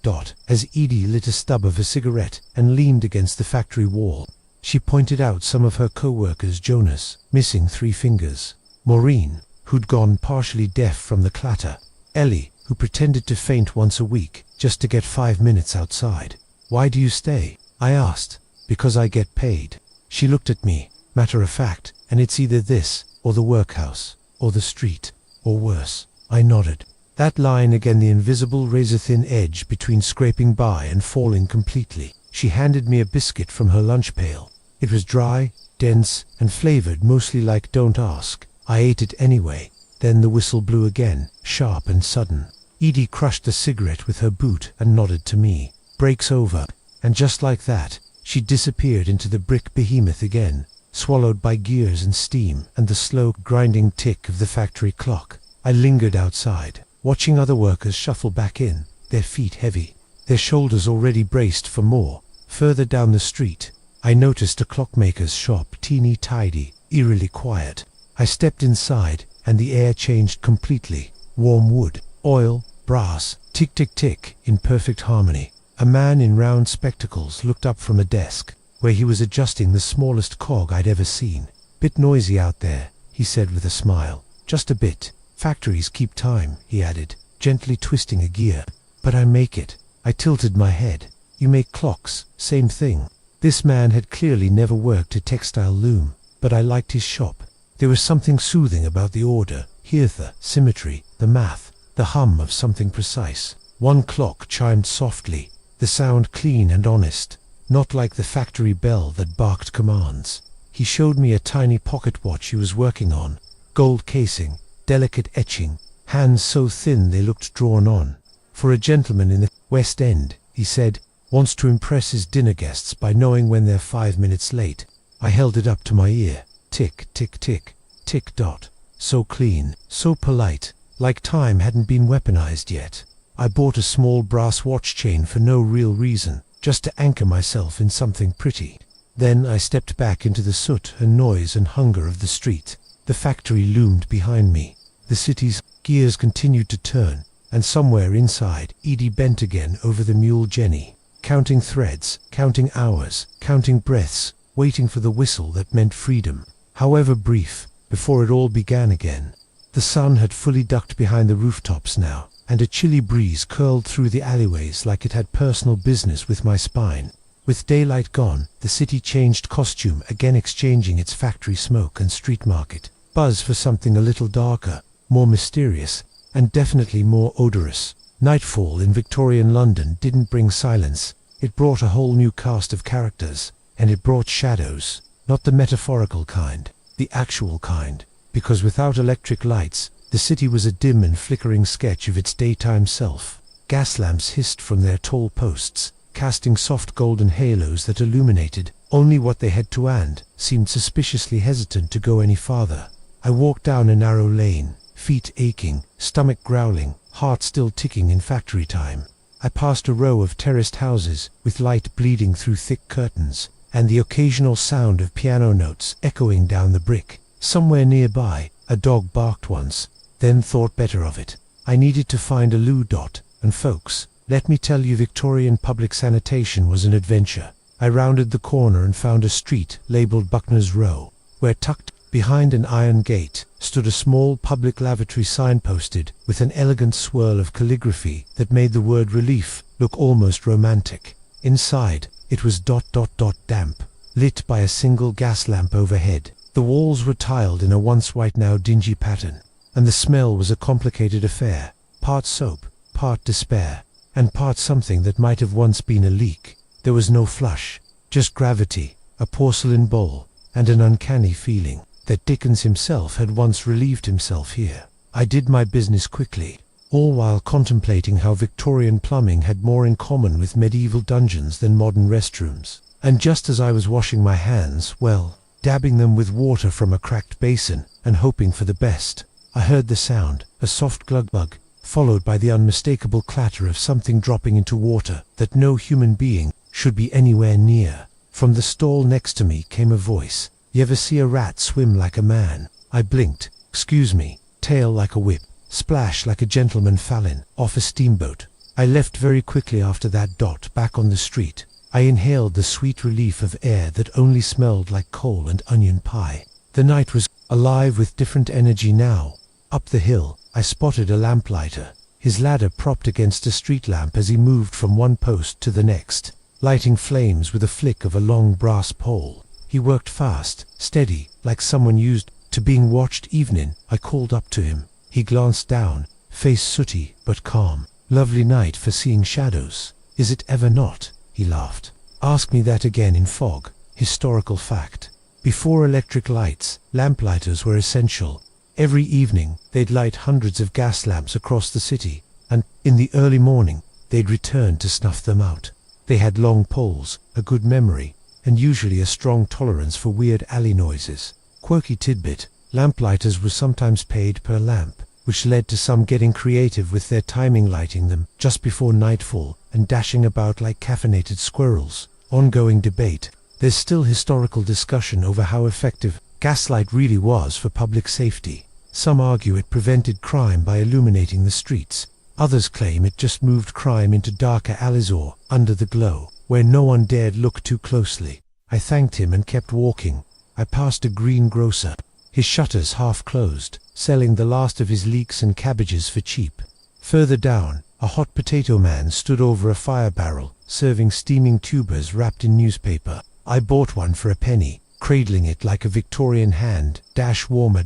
As Edie lit a stub of a cigarette and leaned against the factory wall, she pointed out some of her co-workers. Jonas, missing 3 fingers. Maureen, who'd gone partially deaf from the clatter. Ellie, who pretended to faint once a week just to get 5 minutes outside. "Why do you stay?" I asked. "Because I get paid." She looked at me, matter of fact, "And it's either this, or the workhouse, or the street, or worse." I nodded. That line again, the invisible razor-thin edge between scraping by and falling completely. She handed me a biscuit from her lunch pail. It was dry, dense, and flavored mostly like "don't ask." I ate it anyway. Then the whistle blew again, sharp and sudden. Edie crushed the cigarette with her boot and nodded to me. "Break's over." And just like that, she disappeared into the brick behemoth again, swallowed by gears and steam and the slow, grinding tick of the factory clock. I lingered outside, watching other workers shuffle back in, their feet heavy, their shoulders already braced for more. Further down the street, I noticed a clockmaker's shop, teeny tidy, eerily quiet. I stepped inside, and the air changed completely. Warm wood, oil, brass, tick-tick-tick in perfect harmony. A man in round spectacles looked up from a desk, where he was adjusting the smallest cog I'd ever seen. "Bit noisy out there," he said with a smile. "Just a bit. Factories keep time," he added, gently twisting a gear. "But I make it." I tilted my head. "You make clocks, same thing." This man had clearly never worked a textile loom, but I liked his shop. There was something soothing about the order, the symmetry, the math, the hum of something precise. One clock chimed softly, the sound clean and honest, not like the factory bell that barked commands. He showed me a tiny pocket watch he was working on, gold casing, delicate etching, hands so thin they looked drawn on. For a gentleman in the West End, he said, wants to impress his dinner guests by knowing when they're 5 minutes late. I held it up to my ear. Tick, tick, tick, tick dot. So clean, so polite, like time hadn't been weaponized yet. I bought a small brass watch chain for no real reason, just to anchor myself in something pretty. Then I stepped back into the soot and noise and hunger of the street. The factory loomed behind me. The city's gears continued to turn, and somewhere inside, Edie bent again over the mule Jenny, counting threads, counting hours, counting breaths, waiting for the whistle that meant freedom, however brief, before it all began again. The sun had fully ducked behind the rooftops now, and a chilly breeze curled through the alleyways like it had personal business with my spine. With daylight gone, the city changed costume, again exchanging its factory smoke and street market buzz for something a little darker, more mysterious, and definitely more odorous. Nightfall in Victorian London didn't bring silence. It brought a whole new cast of characters, and it brought shadows, not the metaphorical kind, the actual kind, because without electric lights, the city was a dim and flickering sketch of its daytime self. Gas lamps hissed from their tall posts, casting soft golden halos that illuminated only what they had to and seemed suspiciously hesitant to go any farther. I walked down a narrow lane, feet aching, stomach growling, heart still ticking in factory time. I passed a row of terraced houses, with light bleeding through thick curtains, and the occasional sound of piano notes echoing down the brick. Somewhere nearby, a dog barked once, then thought better of it. I needed to find a loo dot, and folks, let me tell you, Victorian public sanitation was an adventure. I rounded the corner and found a street labelled Buckner's Row, where tucked behind an iron gate stood a small public lavatory signposted with an elegant swirl of calligraphy that made the word relief look almost romantic. Inside, it was ... damp, lit by a single gas lamp overhead. The walls were tiled in a once white now dingy pattern, and the smell was a complicated affair, part soap, part despair, and part something that might have once been a leak. There was no flush, just gravity, a porcelain bowl, and an uncanny feeling that Dickens himself had once relieved himself here. I did my business quickly, all while contemplating how Victorian plumbing had more in common with medieval dungeons than modern restrooms. And just as I was washing my hands, well, dabbing them with water from a cracked basin, and hoping for the best, I heard the sound, a soft glug-bug, followed by the unmistakable clatter of something dropping into water that no human being should be anywhere near. From the stall next to me came a voice. "You ever see a rat swim like a man?" I blinked. "Excuse me." Tail like a whip, splash like a gentleman Fallon off a steamboat. I left very quickly after that dot back on the street. I inhaled the sweet relief of air that only smelled like coal and onion pie. The night was alive with different energy now. Up the hill, I spotted a lamplighter, his ladder propped against a street lamp as he moved from one post to the next, lighting flames with a flick of a long brass pole. He worked fast, steady, like someone used to being watched. Evening, I called up to him. He glanced down, face sooty but calm. "Lovely night for seeing shadows, is it ever not?" He laughed. "Ask me that again in fog." Historical fact. Before electric lights, lamplighters were essential. Every evening, they'd light hundreds of gas lamps across the city, and, in the early morning, they'd return to snuff them out. They had long poles, a good memory, and usually a strong tolerance for weird alley noises. Quirky tidbit, lamplighters were sometimes paid per lamp, which led to some getting creative with their timing, lighting them just before nightfall and dashing about like caffeinated squirrels. Ongoing debate. There's still historical discussion over how effective gaslight really was for public safety. Some argue it prevented crime by illuminating the streets. Others claim it just moved crime into darker alleys or under the glow, where no one dared look too closely. I thanked him and kept walking. I passed a greengrocer, his shutters half closed, selling the last of his leeks and cabbages for cheap. Further down, a hot potato man stood over a fire barrel, serving steaming tubers wrapped in newspaper. I bought one for a penny, cradling it like a Victorian hand, warmer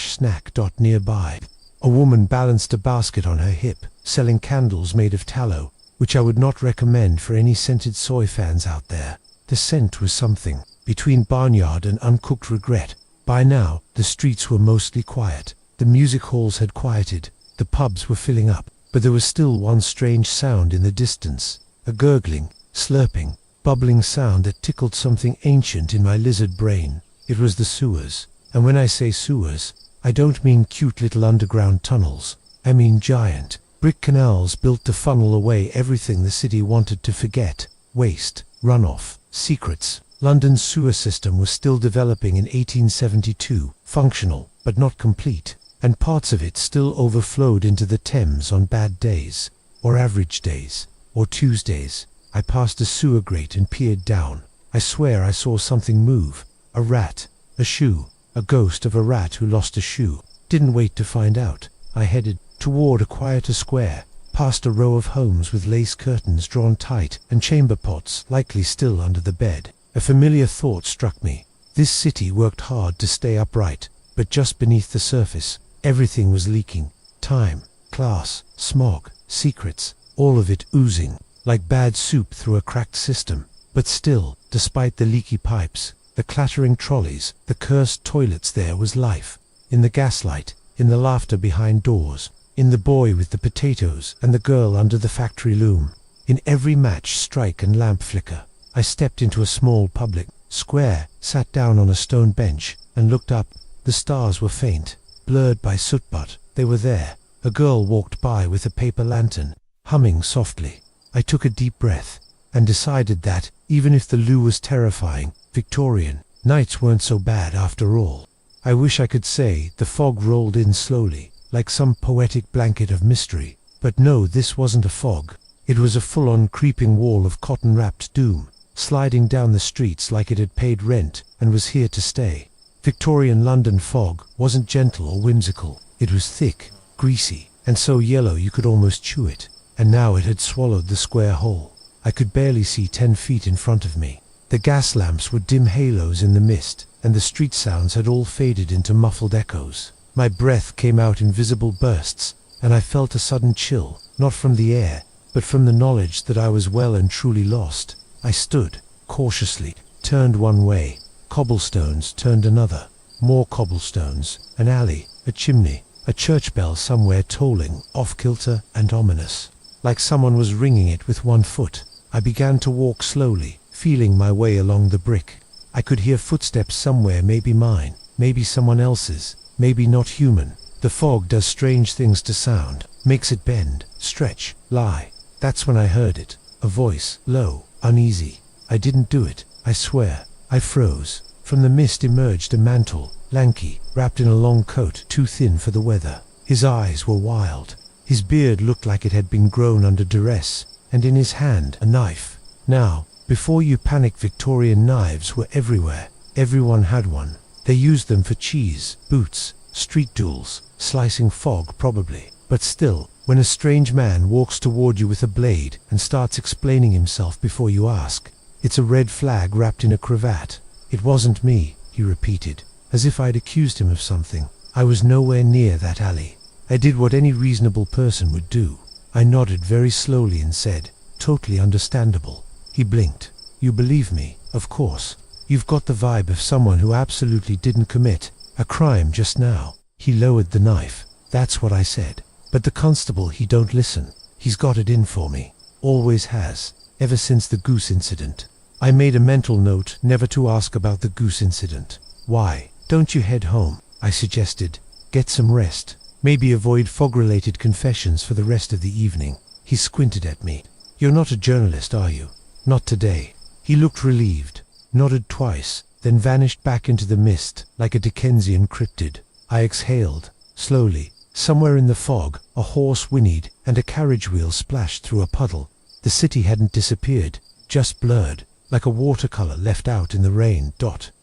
snack. Nearby, a woman balanced a basket on her hip, selling candles made of tallow, which I would not recommend for any scented soy fans out there. The scent was something between barnyard and uncooked regret. By now, the streets were mostly quiet. The music halls had quieted, the pubs were filling up, but there was still one strange sound in the distance, a gurgling, slurping, bubbling sound that tickled something ancient in my lizard brain. It was the sewers, and when I say sewers, I don't mean cute little underground tunnels. I mean giant, brick canals built to funnel away everything the city wanted to forget: waste, runoff, secrets. London's sewer system was still developing in 1872, functional, but not complete, and parts of it still overflowed into the Thames on bad days, or average days, or Tuesdays. I passed a sewer grate and peered down. I swear I saw something move. A rat, a shoe, a ghost of a rat who lost a shoe. Didn't wait to find out. I headed toward a quieter square, past a row of homes with lace curtains drawn tight and chamber pots likely still under the bed. A familiar thought struck me. This city worked hard to stay upright, but just beneath the surface, everything was leaking. Time, class, smog, secrets, all of it oozing, like bad soup through a cracked system. But still, despite the leaky pipes, the clattering trolleys, the cursed toilets, there was life. In the gaslight, in the laughter behind doors, in the boy with the potatoes and the girl under the factory loom, in every match strike and lamp flicker. I stepped into a small public square, sat down on a stone bench, and looked up. The stars were faint, blurred by soot, but they were there. A girl walked by with a paper lantern, humming softly. I took a deep breath, and decided that, even if the loo was terrifying, Victorian nights weren't so bad after all. I wish I could say the fog rolled in slowly, like some poetic blanket of mystery. But no, this wasn't a fog. It was a full-on creeping wall of cotton-wrapped doom, sliding down the streets like it had paid rent and was here to stay. Victorian London fog wasn't gentle or whimsical. It was thick, greasy, and so yellow you could almost chew it. And now it had swallowed the square whole. I could barely see 10 feet in front of me. The gas lamps were dim halos in the mist, and the street sounds had all faded into muffled echoes. My breath came out in visible bursts, and I felt a sudden chill, not from the air, but from the knowledge that I was well and truly lost. I stood, cautiously, turned one way, cobblestones, turned another, more cobblestones, an alley, a chimney, a church bell somewhere tolling, off-kilter and ominous, like someone was ringing it with one foot. I began to walk slowly, feeling my way along the brick. I could hear footsteps somewhere, maybe mine, maybe someone else's, maybe not human. The fog does strange things to sound, makes it bend, stretch, lie. That's when I heard it, a voice, low, uneasy. I didn't do it, I swear. I froze. From the mist emerged a mantle, lanky, wrapped in a long coat too thin for the weather. His eyes were wild. His beard looked like it had been grown under duress, and in his hand a knife. Now, before you panic, Victorian knives were everywhere. Everyone had one. They used them for cheese, boots, street duels, slicing fog probably. But still, when a strange man walks toward you with a blade and starts explaining himself before you ask, it's a red flag wrapped in a cravat. It wasn't me, he repeated, as if I'd accused him of something. I was nowhere near that alley. I did what any reasonable person would do. I nodded very slowly and said, "Totally understandable." He blinked. "You believe me, of course. You've got the vibe of someone who absolutely didn't commit a crime just now." He lowered the knife. "That's what I said. But the constable, he don't listen. He's got it in for me. Always has, ever since the goose incident." I made a mental note never to ask about the goose incident. "Why don't you head home?" I suggested. "Get some rest. Maybe avoid fog-related confessions for the rest of the evening." He squinted at me. "You're not a journalist, are you?" "Not today." He looked relieved, nodded twice, then vanished back into the mist like a Dickensian cryptid. I exhaled, slowly. Somewhere in the fog, a horse whinnied and a carriage wheel splashed through a puddle. The city hadn't disappeared, just blurred, like a watercolor left out in the rain.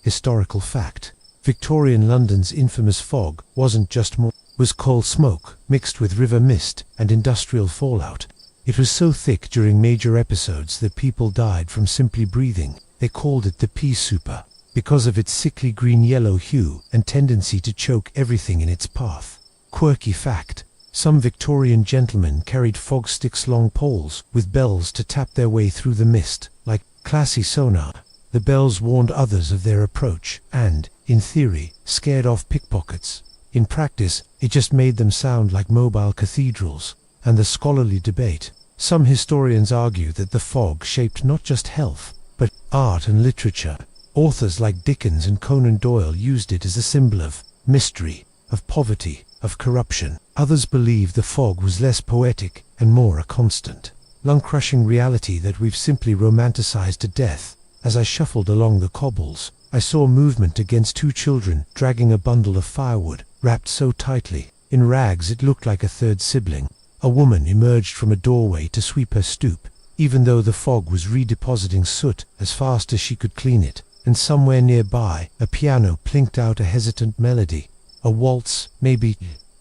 Historical fact. Victorian London's infamous fog wasn't just was coal smoke mixed with river mist and industrial fallout. It was so thick during major episodes that people died from simply breathing. They called it the pea souper, because of its sickly green-yellow hue and tendency to choke everything in its path. Quirky fact. Some Victorian gentlemen carried fog sticks, long poles with bells to tap their way through the mist, like classy sonar. The bells warned others of their approach and, in theory, scared off pickpockets. In practice, it just made them sound like mobile cathedrals. And the scholarly debate. Some historians argue that the fog shaped not just health, but art and literature. Authors like Dickens and Conan Doyle used it as a symbol of mystery, of poverty, of corruption. Others believe the fog was less poetic and more a constant, lung-crushing reality that we've simply romanticized to death. As I shuffled along the cobbles, I saw movement against two children dragging a bundle of firewood, wrapped so tightly. In rags it looked like a third sibling. A woman emerged from a doorway to sweep her stoop, even though the fog was redepositing soot as fast as she could clean it. And somewhere nearby, a piano plinked out a hesitant melody. A waltz, maybe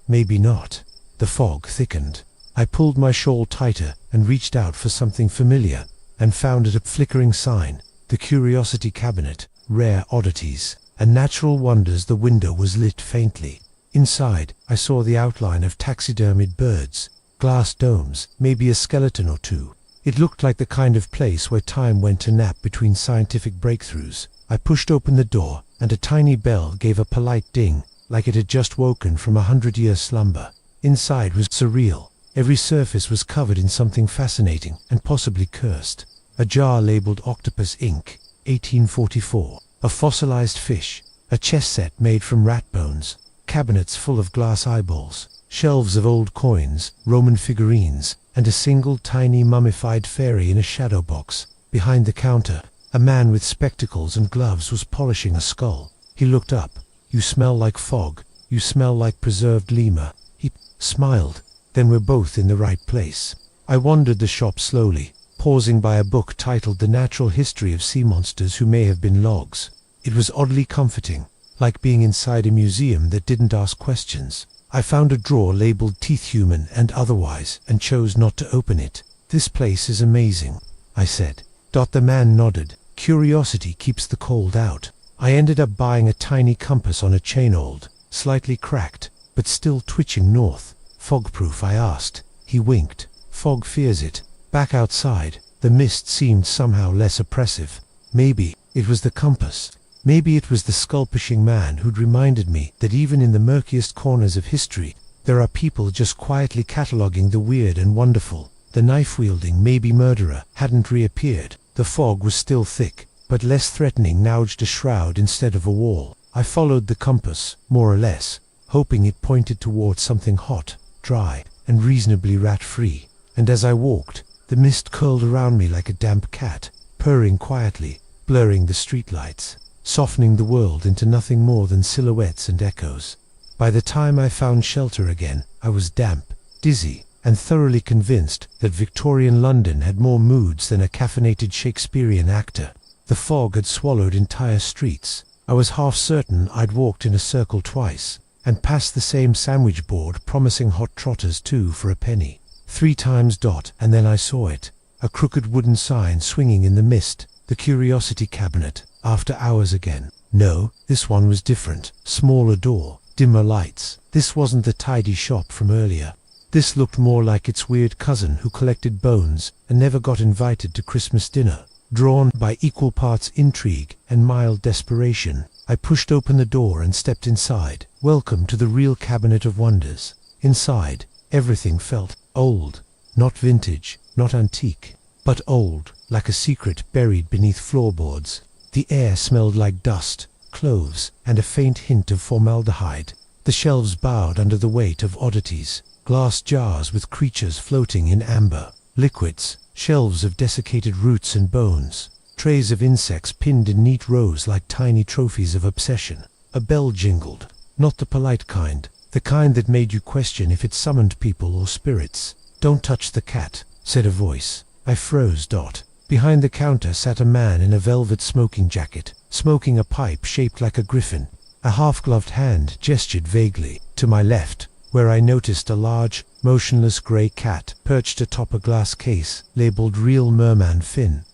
not. The fog thickened. I pulled my shawl tighter and reached out for something familiar, and found it a flickering sign. The curiosity cabinet, rare oddities, and natural wonders. The window was lit faintly. Inside, I saw the outline of taxidermied birds, glass domes, maybe a skeleton or two. It looked like the kind of place where time went to nap between scientific breakthroughs. I pushed open the door, and a tiny bell gave a polite ding, like it had just woken from a 100-year slumber. Inside was surreal. Every surface was covered in something fascinating and possibly cursed. A jar labeled Octopus Ink, 1844. A fossilized fish. A chess set made from rat bones. Cabinets full of glass eyeballs. Shelves of old coins, Roman figurines, and a single tiny mummified fairy in a shadow box. Behind the counter, a man with spectacles and gloves was polishing a skull. He looked up. "You smell like fog. You smell like preserved lemur." He smiled. Then we're both in the right place. I wandered the shop slowly, pausing by a book titled The Natural History of Sea Monsters Who May Have Been Logs. It was oddly comforting, like being inside a museum that didn't ask questions. I found a drawer labeled Teeth Human and Otherwise, and chose not to open it. "This place is amazing," I said. The man nodded. "Curiosity keeps the cold out." I ended up buying a tiny compass on a chain, old, slightly cracked, but still twitching north. "Fog-proof?" I asked. He winked. "Fog fears it." Back outside, the mist seemed somehow less oppressive. Maybe it was the compass. Maybe it was the skull-pushing man who'd reminded me that even in the murkiest corners of history, there are people just quietly cataloguing the weird and wonderful. The knife-wielding, maybe murderer, hadn't reappeared. The fog was still thick, but less threatening, nudged a shroud instead of a wall. I followed the compass, more or less, hoping it pointed towards something hot, dry, and reasonably rat-free. And as I walked, the mist curled around me like a damp cat, purring quietly, blurring the streetlights, softening the world into nothing more than silhouettes and echoes. By the time I found shelter again, I was damp, dizzy, and thoroughly convinced that Victorian London had more moods than a caffeinated Shakespearean actor. The fog had swallowed entire streets. I was half certain I'd walked in a circle twice, and passed the same sandwich board promising hot trotters 2 for a penny. 3 times. And then I saw it. A crooked wooden sign swinging in the mist. The curiosity cabinet. After hours again. No, this one was different. Smaller door, dimmer lights. This wasn't the tidy shop from earlier. This looked more like its weird cousin who collected bones and never got invited to Christmas dinner. Drawn by equal parts intrigue and mild desperation, I pushed open the door and stepped inside. Welcome to the real Cabinet of Wonders. Inside, everything felt old. Not vintage, not antique, but old, like a secret buried beneath floorboards. The air smelled like dust, cloves, and a faint hint of formaldehyde. The shelves bowed under the weight of oddities. Glass jars with creatures floating in amber. Liquids, shelves of desiccated roots and bones. Trays of insects pinned in neat rows like tiny trophies of obsession. A bell jingled. Not the polite kind. The kind that made you question if it summoned people or spirits. "Don't touch the cat," said a voice. I froze. Behind the counter sat a man in a velvet smoking jacket, smoking a pipe shaped like a griffin. A half-gloved hand gestured vaguely. To my left, where I noticed a large, motionless grey cat perched atop a glass case labeled Real Merman Fin.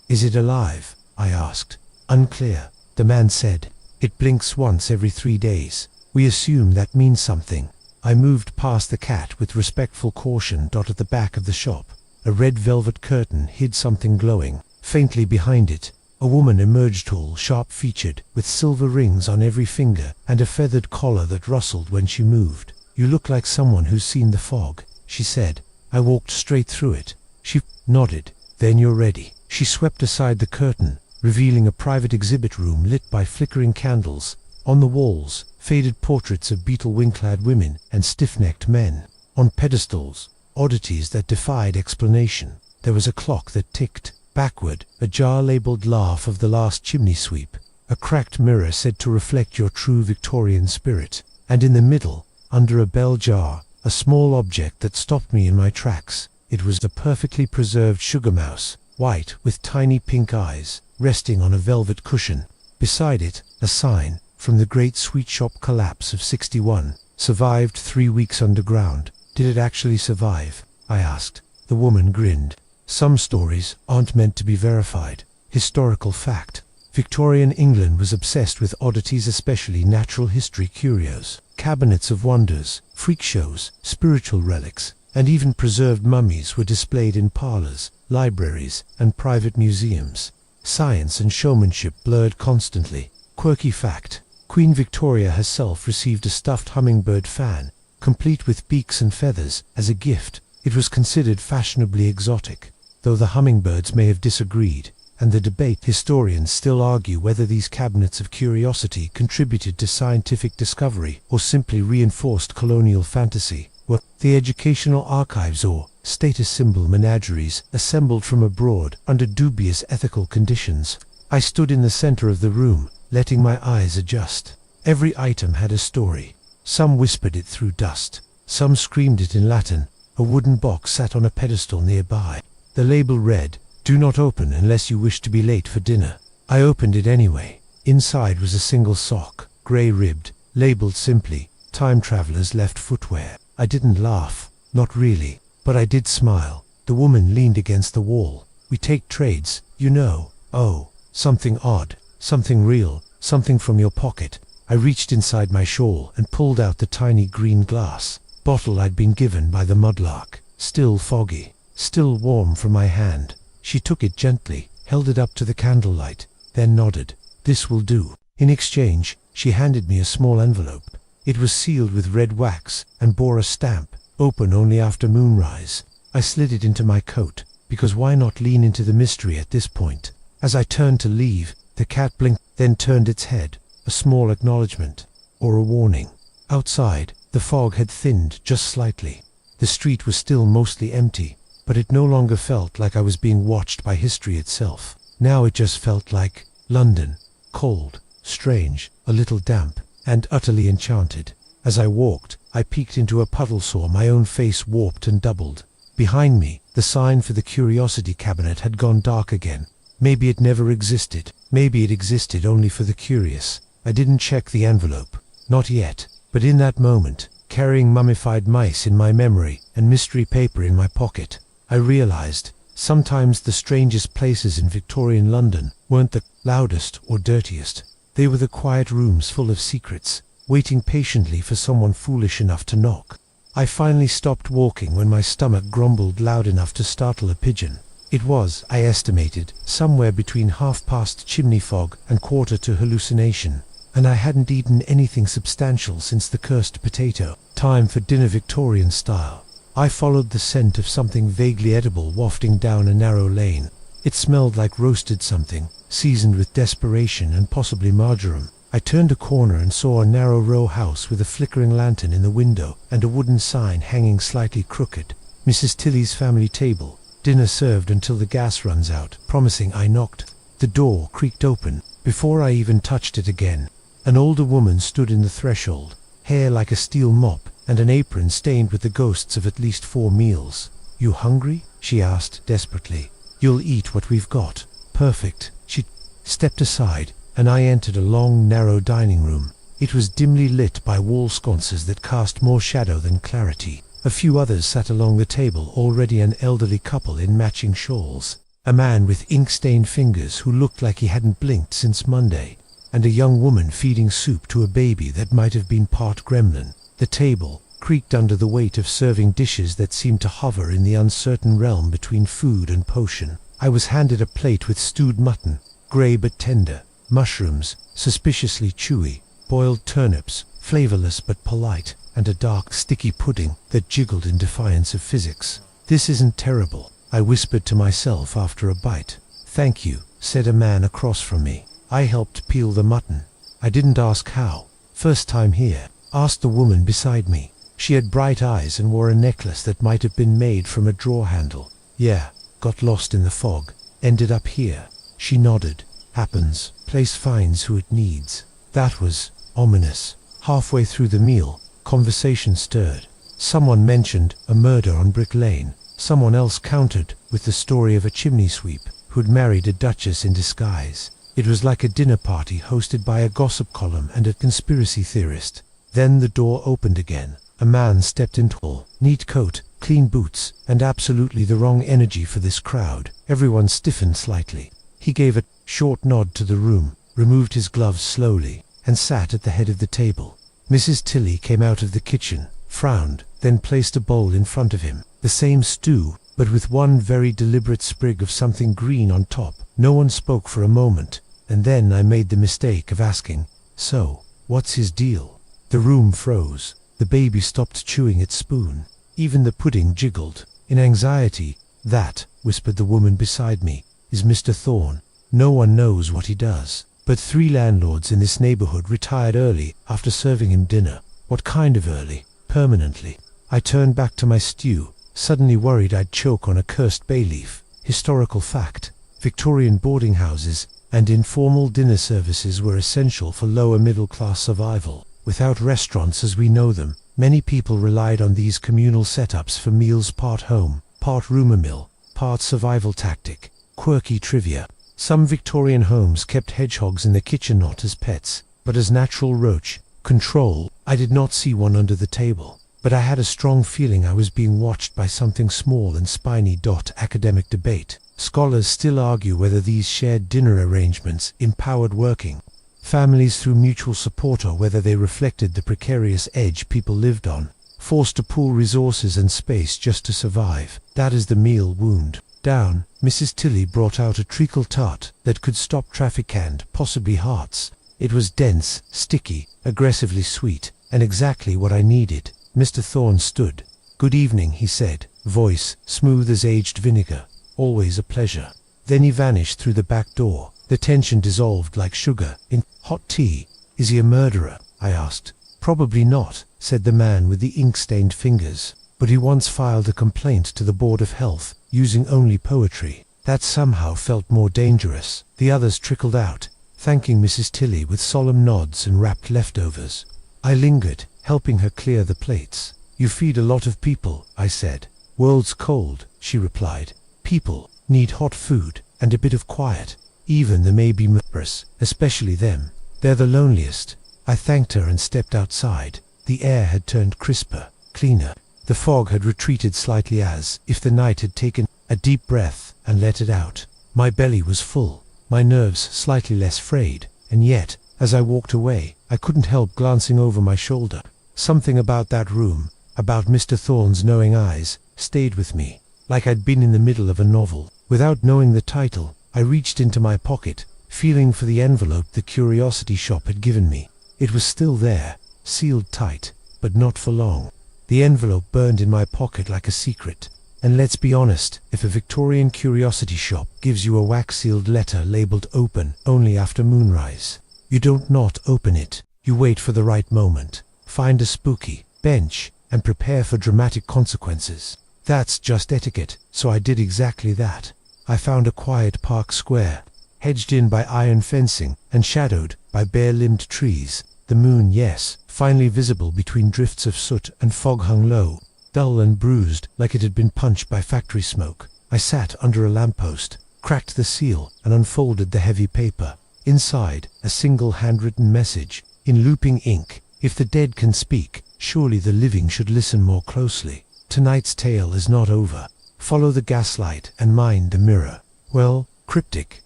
"Is it alive?" I asked. "Unclear," the man said. "It blinks once every 3 days. We assume that means something." I moved past the cat with respectful caution. At the back of the shop, a red velvet curtain hid something glowing. Faintly behind it, A woman emerged, tall, sharp-featured, with silver rings on every finger and a feathered collar that rustled when she moved. "You look like someone who's seen the fog," she said. I walked straight through it. She nodded. "Then you're ready." She swept aside the curtain, revealing a private exhibit room lit by flickering candles. On the walls, faded portraits of beetle-wing-clad women and stiff-necked men. On pedestals, oddities that defied explanation. There was a clock that ticked backward, a jar labeled "Laugh of the Last Chimney Sweep," a cracked mirror said to reflect your true Victorian spirit, and in the middle, under a bell jar, a small object that stopped me in my tracks. It was a perfectly preserved sugar mouse, white with tiny pink eyes, resting on a velvet cushion. Beside it, a sign, "From the Great Sweet Shop Collapse of '61, survived 3 weeks underground." "Did it actually survive?" I asked. The woman grinned. "Some stories aren't meant to be verified." Historical fact. Victorian England was obsessed with oddities, especially natural history curios, cabinets of wonders, freak shows, spiritual relics, and even preserved mummies were displayed in parlors, libraries, and private museums. Science and showmanship blurred constantly. Quirky fact. Queen Victoria herself received a stuffed hummingbird fan, complete with beaks and feathers, as a gift. It was considered fashionably exotic, though the hummingbirds may have disagreed, and the debate historians still argue whether these cabinets of curiosity contributed to scientific discovery or simply reinforced colonial fantasy. Were the educational archives or status symbol menageries assembled from abroad under dubious ethical conditions? I stood in the center of the room, letting my eyes adjust. Every item had a story. Some whispered it through dust. Some screamed it in Latin. A wooden box sat on a pedestal nearby. The label read, "Do not open unless you wish to be late for dinner." I opened it anyway. Inside was a single sock, grey-ribbed, labeled simply, "Time Traveler's Left Footwear." I didn't laugh, not really, but I did smile. The woman leaned against the wall. "We take trades, you know." "Oh, something odd, something real, something from your pocket." I reached inside my shawl and pulled out the tiny green glass bottle I'd been given by the mudlark, still foggy, still warm from my hand. She took it gently, held it up to the candlelight, then nodded. "This will do." In exchange, she handed me a small envelope. It was sealed with red wax and bore a stamp, "Open only after moonrise." I slid it into my coat, because why not lean into the mystery at this point? As I turned to leave, the cat blinked, then turned its head, a small acknowledgement, or a warning. Outside, the fog had thinned just slightly. The street was still mostly empty, but it no longer felt like I was being watched by history itself. Now it just felt like London, cold, strange, a little damp, and utterly enchanted. As I walked, I peeked into a puddle, saw my own face warped and doubled. Behind me, the sign for the curiosity cabinet had gone dark again. Maybe it never existed. Maybe it existed only for the curious. I didn't check the envelope. Not yet. But in that moment, carrying mummified mice in my memory and mystery paper in my pocket, I realized sometimes the strangest places in Victorian London weren't the loudest or dirtiest. They were the quiet rooms full of secrets, waiting patiently for someone foolish enough to knock. I finally stopped walking when my stomach grumbled loud enough to startle a pigeon. It was, I estimated, somewhere between 1/2 chimney fog and 1/4 to hallucination, and I hadn't eaten anything substantial since the cursed potato. Time for dinner Victorian style. I followed the scent of something vaguely edible wafting down a narrow lane. It smelled like roasted something, seasoned with desperation and possibly marjoram. I turned a corner and saw a narrow row house with a flickering lantern in the window and a wooden sign hanging slightly crooked. "Mrs. Tilly's family table. Dinner served until the gas runs out." Promising, I knocked. The door creaked open. Before I even touched it again, an older woman stood in the threshold, hair like a steel mop and an apron stained with the ghosts of at least 4 meals. "You hungry?" she asked desperately. "You'll eat what we've got." "Perfect." She stepped aside, and I entered a long, narrow dining room. It was dimly lit by wall sconces that cast more shadow than clarity. A few others sat along the table, already an elderly couple in matching shawls. A man with ink-stained fingers who looked like he hadn't blinked since Monday, and a young woman feeding soup to a baby that might have been part gremlin. The table creaked under the weight of serving dishes that seemed to hover in the uncertain realm between food and potion. I was handed a plate with stewed mutton, grey but tender, mushrooms, suspiciously chewy, boiled turnips, flavourless but polite, and a dark, sticky pudding that jiggled in defiance of physics. "This isn't terrible," I whispered to myself after a bite. "Thank you," said a man across from me. "I helped peel the mutton." I didn't ask how. "First time here?" asked the woman beside me. She had bright eyes and wore a necklace that might have been made from a drawer handle. "Yeah, got lost in the fog. Ended up here." She nodded. "Happens. Place finds who it needs." That was ominous. Halfway through the meal, conversation stirred. Someone mentioned a murder on Brick Lane. Someone else countered with the story of a chimney sweep who'd married a duchess in disguise. It was like a dinner party hosted by a gossip column and a conspiracy theorist. Then the door opened again. A man stepped into a neat coat, clean boots, and absolutely the wrong energy for this crowd. Everyone stiffened slightly. He gave a short nod to the room, removed his gloves slowly, and sat at the head of the table. Mrs. Tilly came out of the kitchen, frowned, then placed a bowl in front of him. The same stew, but with one very deliberate sprig of something green on top. No one spoke for a moment, and then I made the mistake of asking, "So, what's his deal?" The room froze. The baby stopped chewing its spoon. Even the pudding jiggled. In anxiety, "That," whispered the woman beside me, "is Mr. Thorne. No one knows what he does. But 3 landlords in this neighborhood retired early after serving him dinner." "What kind of early?" "Permanently." I turned back to my stew, suddenly worried I'd choke on a cursed bay leaf. Historical fact. Victorian boarding houses and informal dinner services were essential for lower middle-class survival. Without restaurants as we know them, many people relied on these communal setups for meals, part home, part rumour mill, part survival tactic. Quirky trivia. Some Victorian homes kept hedgehogs in the kitchen not as pets, but as natural roach control. I did not see one under the table, but I had a strong feeling I was being watched by something small and spiny. Academic debate. Scholars still argue whether these shared dinner arrangements empowered working families through mutual support or whether they reflected the precarious edge people lived on, forced to pool resources and space just to survive. That is the meal wound. Down, Mrs. Tilly brought out a treacle tart that could stop traffic and possibly hearts. It was dense, sticky, aggressively sweet, and exactly what I needed. Mr. Thorne stood. "Good evening," he said, voice smooth as aged vinegar. "Always a pleasure." Then he vanished through the back door. The tension dissolved like sugar in hot tea. "Is he a murderer?" I asked. "Probably not," said the man with the ink-stained fingers. "But he once filed a complaint to the Board of Health, using only poetry. That somehow felt more dangerous." The others trickled out, thanking Mrs. Tilly with solemn nods and wrapped leftovers. I lingered, helping her clear the plates. "You feed a lot of people," I said. "World's cold," she replied. "People need hot food and a bit of quiet. Even they may be murderous, especially them. They're the loneliest." I thanked her and stepped outside. The air had turned crisper, cleaner. The fog had retreated slightly as if the night had taken a deep breath and let it out. My belly was full, my nerves slightly less frayed, and yet, as I walked away, I couldn't help glancing over my shoulder. Something about that room, about Mr. Thorne's knowing eyes, stayed with me, like I'd been in the middle of a novel. Without knowing the title, I reached into my pocket, feeling for the envelope the curiosity shop had given me. It was still there, sealed tight, but not for long. The envelope burned in my pocket like a secret. And let's be honest, if a Victorian curiosity shop gives you a wax-sealed letter labelled "Open" only after moonrise, you don't not open it. You wait for the right moment, find a spooky bench, and prepare for dramatic consequences. That's just etiquette, so I did exactly that. I found a quiet park square, hedged in by iron fencing and shadowed by bare-limbed trees. The moon, yes, finally visible between drifts of soot and fog hung low, dull and bruised like it had been punched by factory smoke. I sat under a lamppost, cracked the seal and unfolded the heavy paper. Inside, a single handwritten message, in looping ink. "If the dead can speak, surely the living should listen more closely. Tonight's tale is not over. Follow the gaslight and mind the mirror." Well, cryptic,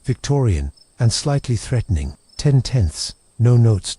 Victorian, and slightly threatening. 10/10. No note.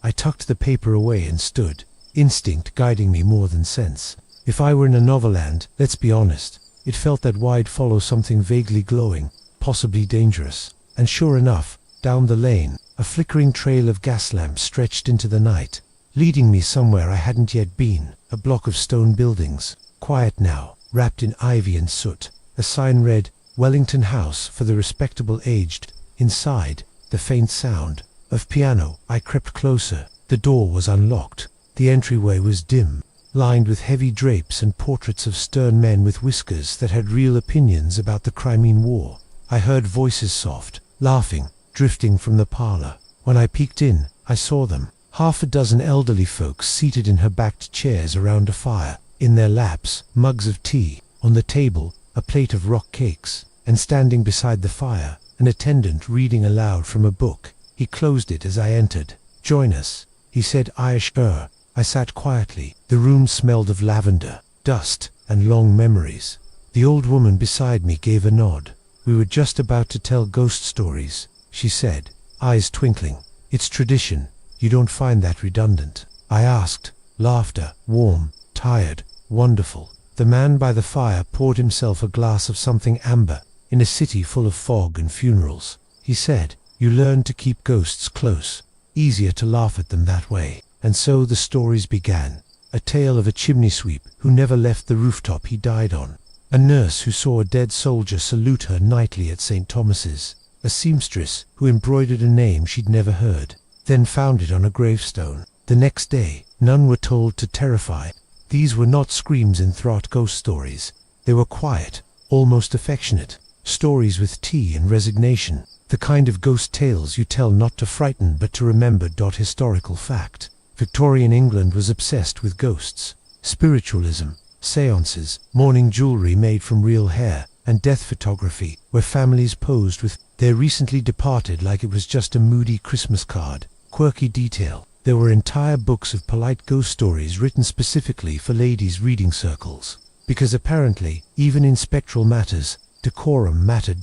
I tucked the paper away and stood, instinct guiding me more than sense. If I were in a novel-land, let's be honest, it felt that wide follow something vaguely glowing, possibly dangerous. and sure enough, down the lane, a flickering trail of gas lamps stretched into the night, leading me somewhere I hadn't yet been, a block of stone buildings, quiet now, wrapped in ivy and soot. A sign read, Wellington House for the respectable aged. Inside, the faint sound of piano. I crept closer. The door was unlocked. The entryway was dim, lined with heavy drapes and portraits of stern men with whiskers that had real opinions about the Crimean War. I heard voices soft, laughing, drifting from the parlor. When I peeked in, I saw them. Half a dozen elderly folks seated in her backed chairs around a fire. In their laps, mugs of tea. On the table, a plate of rock cakes. And standing beside the fire, an attendant reading aloud from a book. He closed it as I entered. "Join us," he said. I sat quietly. The room smelled of lavender, dust, and long memories. The old woman beside me gave a nod. "We were just about to tell ghost stories," she said, eyes twinkling. "It's tradition. You don't find that redundant?" I asked. Laughter, warm, tired, wonderful. The man by the fire poured himself a glass of something amber. "In a city full of fog and funerals," he said, "you learn to keep ghosts close. Easier to laugh at them that way." And so the stories began. A tale of a chimney sweep who never left the rooftop he died on. A nurse who saw a dead soldier salute her nightly at St. Thomas's. A seamstress who embroidered a name she'd never heard, then found it on a gravestone. The next day, none were told to terrify. These were not screams and throat ghost stories. They were quiet, almost affectionate. Stories with tea and resignation. The kind of ghost tales you tell not to frighten but to remember. Historical fact. Victorian England was obsessed with ghosts. Spiritualism, seances, mourning jewelry made from real hair, and death photography, where families posed with their recently departed like it was just a moody Christmas card. Quirky detail. There were entire books of polite ghost stories written specifically for ladies' reading circles. Because apparently, even in spectral matters, decorum mattered.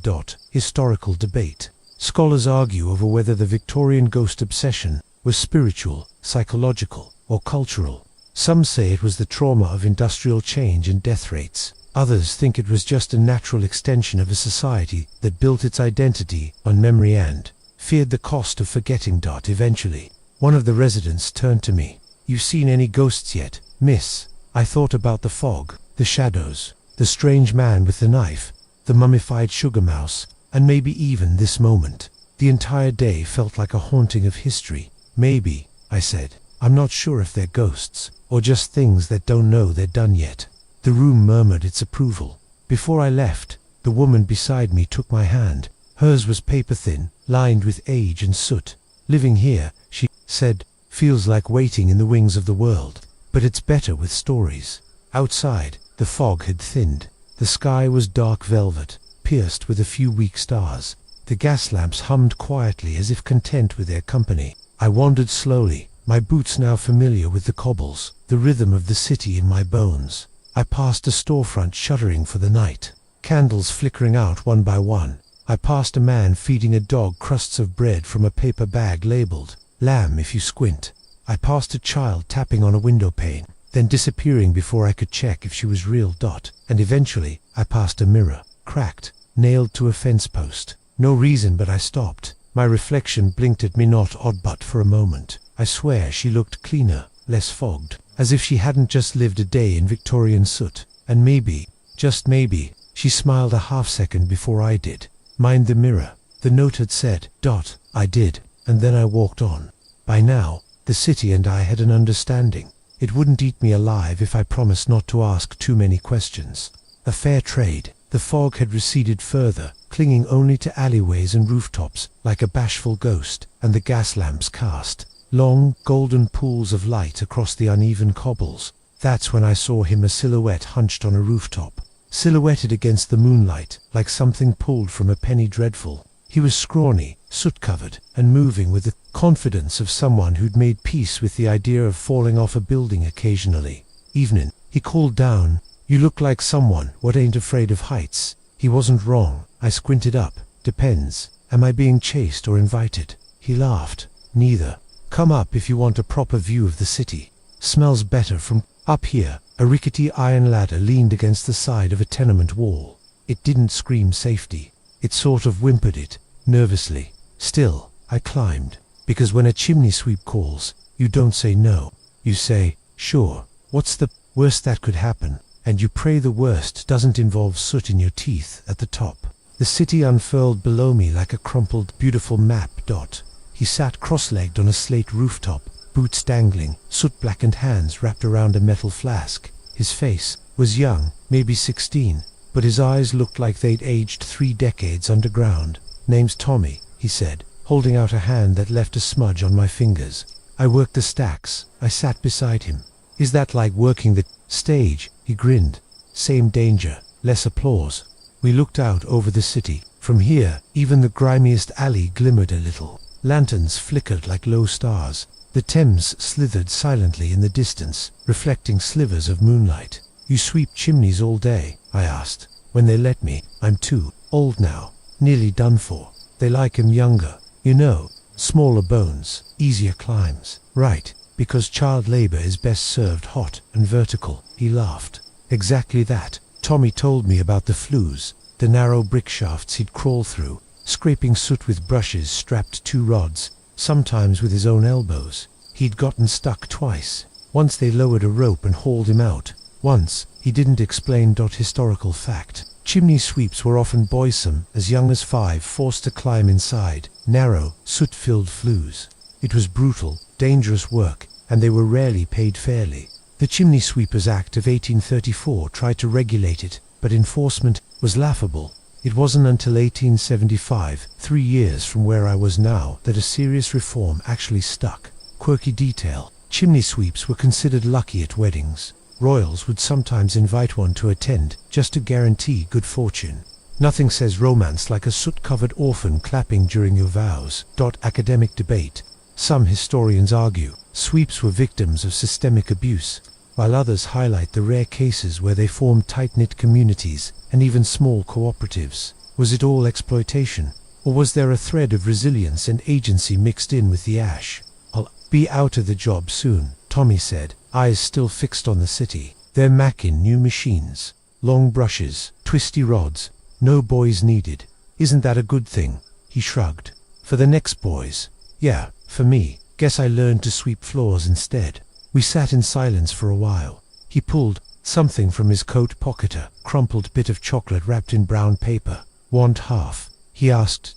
Historical debate. Scholars argue over whether the Victorian ghost obsession was spiritual, psychological, or cultural. Some say it was the trauma of industrial change and death rates. Others think it was just a natural extension of a society that built its identity on memory and feared the cost of forgetting. Eventually, one of the residents turned to me. "You seen any ghosts yet, miss?" I thought about the fog, the shadows, the strange man with the knife, the mummified sugar mouse, and maybe even this moment. The entire day felt like a haunting of history. "Maybe," I said. "I'm not sure if they're ghosts, or just things that don't know they're done yet." The room murmured its approval. Before I left, the woman beside me took my hand. Hers was paper-thin, lined with age and soot. "Living here," she said, "feels like waiting in the wings of the world. But it's better with stories." Outside, the fog had thinned. The sky was dark velvet, pierced with a few weak stars. The gas lamps hummed quietly as if content with their company. I wandered slowly, my boots now familiar with the cobbles, the rhythm of the city in my bones. I passed a storefront shuttering for the night, candles flickering out one by one. I passed a man feeding a dog crusts of bread from a paper bag labeled, "Lamb if you squint." I passed a child tapping on a window pane, then disappearing before I could check if she was real. And eventually, I passed a mirror, cracked, nailed to a fence post. No reason, but I stopped. My reflection blinked at me, not odd but for a moment. I swear she looked cleaner, less fogged, as if she hadn't just lived a day in Victorian soot. And maybe, just maybe, she smiled a half-second before I did. "Mind the mirror," the note had said. I did, and then I walked on. By now, the city and I had an understanding. It wouldn't eat me alive if I promised not to ask too many questions. A fair trade. The fog had receded further, clinging only to alleyways and rooftops, like a bashful ghost, and the gas lamps cast long, golden pools of light across the uneven cobbles. That's when I saw him, a silhouette hunched on a rooftop, silhouetted against the moonlight, like something pulled from a penny dreadful. He was scrawny, soot-covered, and moving with the confidence of someone who'd made peace with the idea of falling off a building occasionally. "Evening," he called down. "You look like someone what ain't afraid of heights." He wasn't wrong. I squinted up. "Depends. Am I being chased or invited?" He laughed. "Neither. Come up if you want a proper view of the city. Smells better from up here." A rickety iron ladder leaned against the side of a tenement wall. It didn't scream safety. It sort of whimpered it. nervously. Still, I climbed. Because when a chimney sweep calls, you don't say no. You say, sure, what's the worst that could happen? And you pray the worst doesn't involve soot in your teeth at the top. The city unfurled below me like a crumpled, beautiful map. He sat cross-legged on a slate rooftop, boots dangling, soot-blackened hands wrapped around a metal flask. His face was young, maybe 16, but his eyes looked like they'd aged 3 decades underground. Name's Tommy, he said, holding out a hand that left a smudge on my fingers. I worked the stacks. I sat beside him. Is that like working the stage? He grinned. Same danger, less applause. We looked out over the city. From here, even the grimiest alley glimmered a little. Lanterns flickered like low stars. The Thames slithered silently in the distance, reflecting slivers of moonlight. You sweep chimneys all day? I asked. When they let me. I'm too old now. Nearly done for. They like 'em younger. You know, smaller bones, easier climbs. Right, because child labor is best served hot and vertical. He laughed. Exactly that. Tommy told me about the flues, the narrow brick shafts he'd crawl through, scraping soot with brushes strapped to rods, sometimes with his own elbows. He'd gotten stuck twice. Once they lowered a rope and hauled him out. Once, he didn't explain. Historical fact. Chimney sweeps were often boysome, as young as 5, forced to climb inside narrow, soot-filled flues. It was brutal, dangerous work, and they were rarely paid fairly. The Chimney Sweepers Act of 1834 tried to regulate it, but enforcement was laughable. It wasn't until 1875, 3 years from where I was now, that a serious reform actually stuck. Quirky detail. Chimney sweeps were considered lucky at weddings. Royals would sometimes invite one to attend, just to guarantee good fortune. Nothing says romance like a soot-covered orphan clapping during your vows. Academic debate. Some historians argue sweeps were victims of systemic abuse, while others highlight the rare cases where they formed tight-knit communities and even small cooperatives. Was it all exploitation? Or was there a thread of resilience and agency mixed in with the ash? I'll be out of the job soon, Tommy said, eyes still fixed on the city. They're macking new machines. Long brushes, twisty rods, no boys needed. Isn't that a good thing? He shrugged. For the next boys. Yeah, for me. Guess I learned to sweep floors instead. We sat in silence for a while. He pulled something from his coat pocket, a crumpled bit of chocolate wrapped in brown paper. Want half? He asked.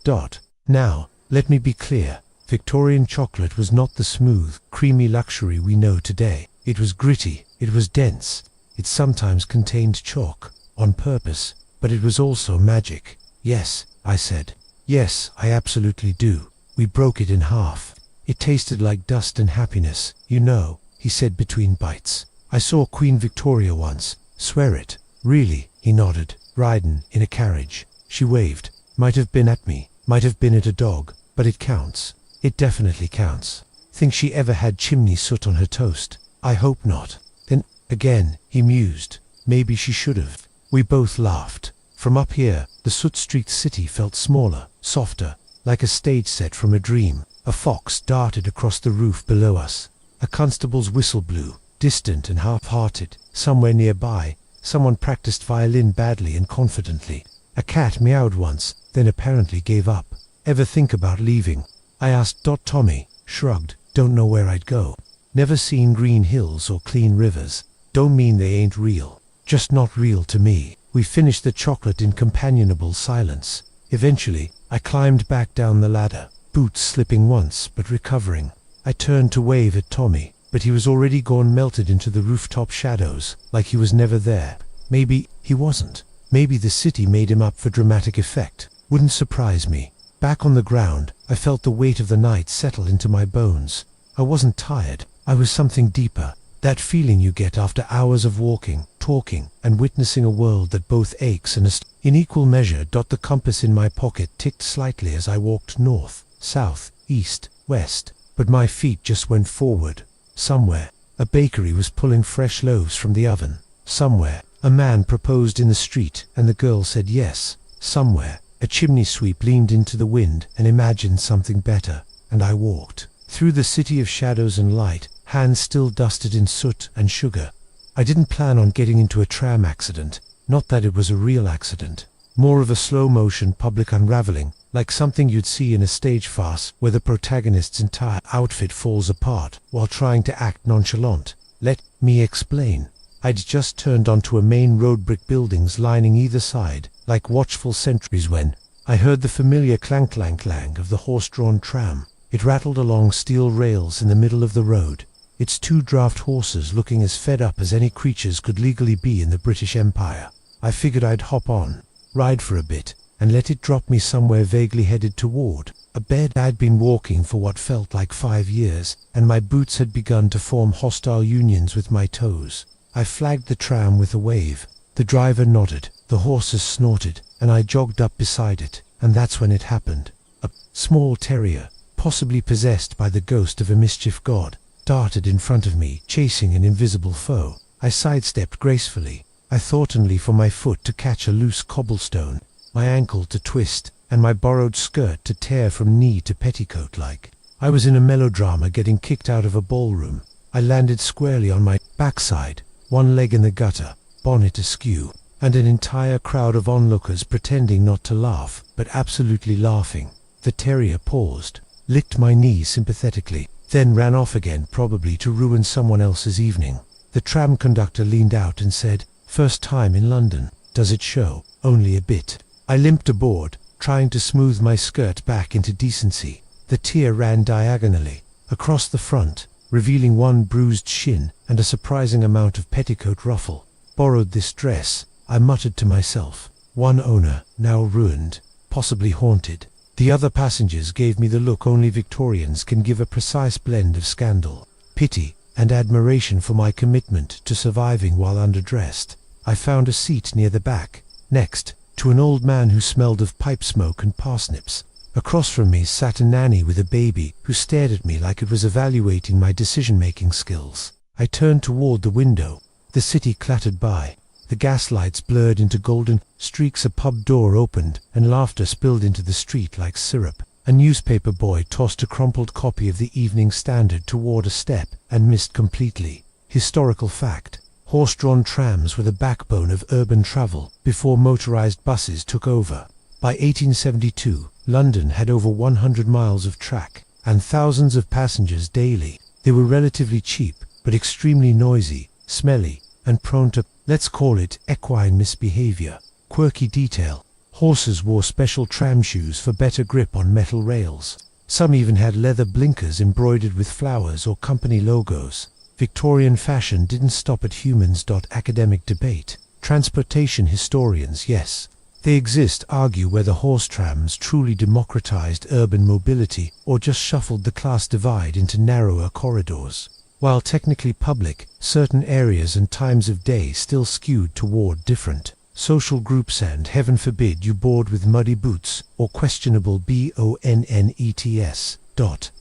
Now, let me be clear. Victorian chocolate was not the smooth, creamy luxury we know today. It was gritty, it was dense, it sometimes contained chalk, on purpose, but it was also magic. Yes, I said. Yes, I absolutely do. We broke it in half. It tasted like dust and happiness, you know, he said between bites. I saw Queen Victoria once. Swear it. Really, he nodded. Ridin' in a carriage. She waved. Might have been at me, might have been at a dog, but it counts. It definitely counts. Think she ever had chimney soot on her toast? I hope not. Then, again, he mused. Maybe she should have. We both laughed. From up here, the soot-streaked city felt smaller, softer, like a stage set from a dream. A fox darted across the roof below us. A constable's whistle blew, distant and half-hearted. Somewhere nearby, someone practiced violin badly and confidently. A cat meowed once, then apparently gave up. Ever think about leaving? I asked. Tommy shrugged. Don't know where I'd go. Never seen green hills or clean rivers. Don't mean they ain't real. Just not real to me. We finished the chocolate in companionable silence. Eventually, I climbed back down the ladder, boots slipping once but recovering. I turned to wave at Tommy, but he was already gone, melted into the rooftop shadows, like he was never there. Maybe he wasn't. Maybe the city made him up for dramatic effect. Wouldn't surprise me. Back on the ground, I felt the weight of the night settle into my bones. I wasn't tired. I was something deeper. That feeling you get after hours of walking, talking, and witnessing a world that both aches and in equal measure. The compass in my pocket ticked slightly as I walked north, south, east, west, but my feet just went forward. Somewhere, a bakery was pulling fresh loaves from the oven. Somewhere, a man proposed in the street, and the girl said yes. Somewhere, a chimney sweep leaned into the wind and imagined something better, and I walked through the city of shadows and light, hands still dusted in soot and sugar. I didn't plan on getting into a tram accident, not that it was a real accident. More of a slow-motion public unraveling, like something you'd see in a stage farce where the protagonist's entire outfit falls apart while trying to act nonchalant. Let me explain. I'd just turned onto a main road, brick buildings lining either side, like watchful sentries, when I heard the familiar clank-clank-clang of the horse-drawn tram. It rattled along steel rails in the middle of the road, its 2 draft horses looking as fed up as any creatures could legally be in the British Empire. I figured I'd hop on, ride for a bit, and let it drop me somewhere vaguely headed toward a bed. I'd been walking for what felt like 5 years, and my boots had begun to form hostile unions with my toes. I flagged the tram with a wave. The driver nodded, the horses snorted, and I jogged up beside it, and that's when it happened. A small terrier, possibly possessed by the ghost of a mischief god, darted in front of me, chasing an invisible foe. I sidestepped gracefully. I thought only for my foot to catch a loose cobblestone, my ankle to twist, and my borrowed skirt to tear from knee to petticoat like I was in a melodrama getting kicked out of a ballroom. I landed squarely on my backside, one leg in the gutter, bonnet askew, and an entire crowd of onlookers pretending not to laugh, but absolutely laughing. The terrier paused, licked my knee sympathetically, then ran off again, probably to ruin someone else's evening. The tram conductor leaned out and said, "First time in London. Does it show?" "Only a bit." I limped aboard, trying to smooth my skirt back into decency. The tear ran diagonally across the front, revealing one bruised shin and a surprising amount of petticoat ruffle. "Borrowed this dress," I muttered to myself. One owner, now ruined, possibly haunted. The other passengers gave me the look only Victorians can give, a precise blend of scandal, pity, and admiration for my commitment to surviving while underdressed. I found a seat near the back, next to an old man who smelled of pipe smoke and parsnips. Across from me sat a nanny with a baby who stared at me like it was evaluating my decision-making skills. I turned toward the window. The city clattered by. The gaslights blurred into golden streaks. A pub door opened, and laughter spilled into the street like syrup. A newspaper boy tossed a crumpled copy of the Evening Standard toward a step and missed completely. Historical fact: horse-drawn trams were the backbone of urban travel before motorized buses took over. By 1872, London had over 100 miles of track and thousands of passengers daily. They were relatively cheap, but extremely noisy, smelly, and prone to, let's call it, equine misbehavior. Quirky detail: horses wore special tram shoes for better grip on metal rails. Some even had leather blinkers embroidered with flowers or company logos. Victorian fashion didn't stop at humans. Academic debate. Transportation historians, yes, they exist, argue whether horse trams truly democratized urban mobility or just shuffled the class divide into narrower corridors. While technically public, certain areas and times of day still skewed toward different social groups, and heaven forbid you board with muddy boots or questionable bonnets.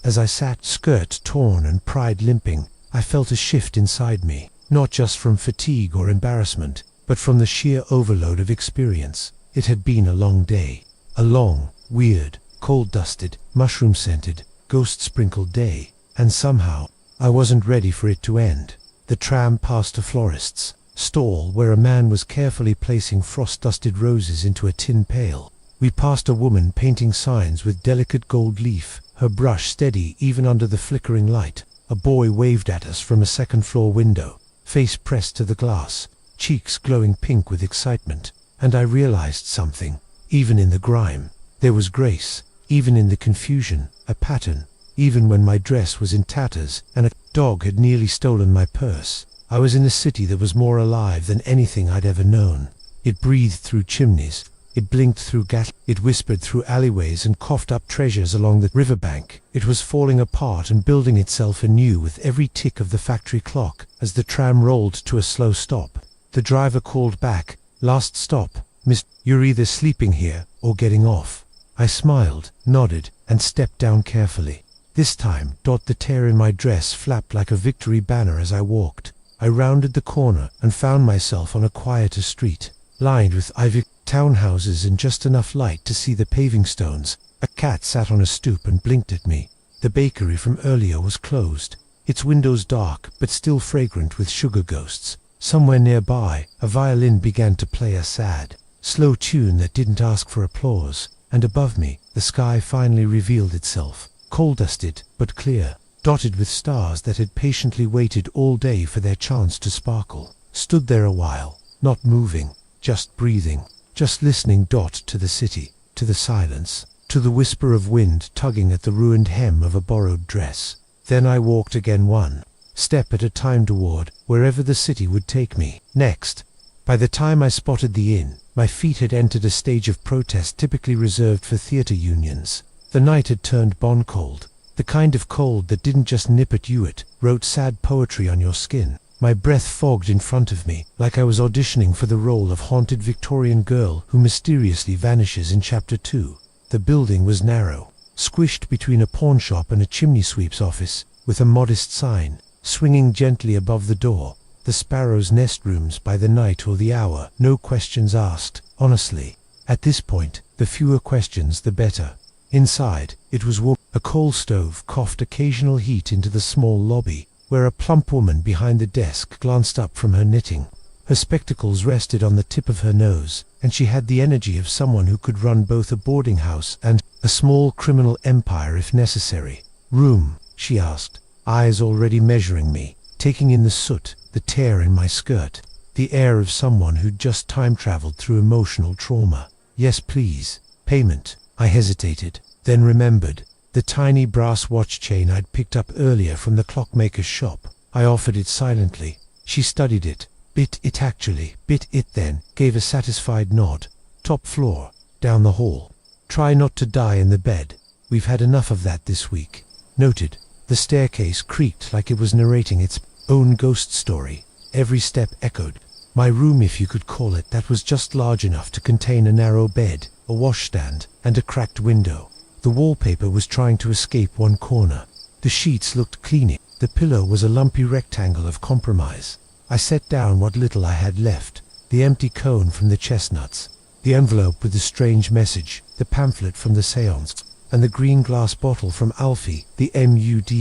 As I sat, skirt torn and pride limping, I felt a shift inside me, not just from fatigue or embarrassment, but from the sheer overload of experience. It had been a long day. A long, weird, coal-dusted, mushroom-scented, ghost-sprinkled day, and somehow I wasn't ready for it to end. The tram passed a florist's stall where a man was carefully placing frost-dusted roses into a tin pail. We passed a woman painting signs with delicate gold leaf, her brush steady even under the flickering light. A boy waved at us from a second-floor window, face pressed to the glass, cheeks glowing pink with excitement. And I realized something. Even in the grime, there was grace. Even in the confusion, a pattern. Even when my dress was in tatters and a dog had nearly stolen my purse, I was in a city that was more alive than anything I'd ever known. It breathed through chimneys. It blinked through it whispered through alleyways and coughed up treasures along the riverbank. It was falling apart and building itself anew with every tick of the factory clock as the tram rolled to a slow stop. The driver called back, "Last stop, Miss, you're either sleeping here or getting off." I smiled, nodded, and stepped down carefully. This time, the tear in my dress flapped like a victory banner as I walked. I rounded the corner and found myself on a quieter street, lined with ivy townhouses and just enough light to see the paving stones. A cat sat on a stoop and blinked at me. The bakery from earlier was closed, its windows dark but still fragrant with sugar ghosts. Somewhere nearby, a violin began to play a sad, slow tune that didn't ask for applause. and above me, the sky finally revealed itself, coal-dusted, but clear, dotted with stars that had patiently waited all day for their chance to sparkle. Stood there a while, not moving, just breathing, just listening. To the city, to the silence, to the whisper of wind tugging at the ruined hem of a borrowed dress. Then I walked again, one step at a time, toward wherever the city would take me next. By the time I spotted the inn, my feet had entered a stage of protest typically reserved for theatre unions. The night had turned bone cold, the kind of cold that didn't just nip at you, it wrote sad poetry on your skin. My breath fogged in front of me, like I was auditioning for the role of haunted Victorian girl who mysteriously vanishes in Chapter 2. The building was narrow, squished between a pawnshop and a chimney sweep's office, with a modest sign swinging gently above the door. The Sparrow's Nest Rooms by the night or the hour, no questions asked, honestly. At this point, the fewer questions the better. Inside, it was warm. A coal stove coughed occasional heat into the small lobby, where a plump woman behind the desk glanced up from her knitting. Her spectacles rested on the tip of her nose, and she had the energy of someone who could run both a boarding house and a small criminal empire if necessary. "Room?" she asked, eyes already measuring me, taking in the soot, the tear in my skirt, the air of someone who'd just time-traveled through emotional trauma. "Yes, please." "Payment?" I hesitated, then remembered the tiny brass watch chain I'd picked up earlier from the clockmaker's shop. I offered it silently. She studied it, bit it then, gave a satisfied nod. "Top floor, down the hall. Try not to die in the bed. We've had enough of that this week." Noted. The staircase creaked like it was narrating its own ghost story. Every step echoed. My room, if you could call it that, was just large enough to contain a narrow bed, a washstand, and a cracked window. The wallpaper was trying to escape one corner. The sheets looked clean. The pillow was a lumpy rectangle of compromise. I set down what little I had left, the empty cone from the chestnuts, the envelope with the strange message, the pamphlet from the seance, and the green glass bottle from Alfie, the mudlark.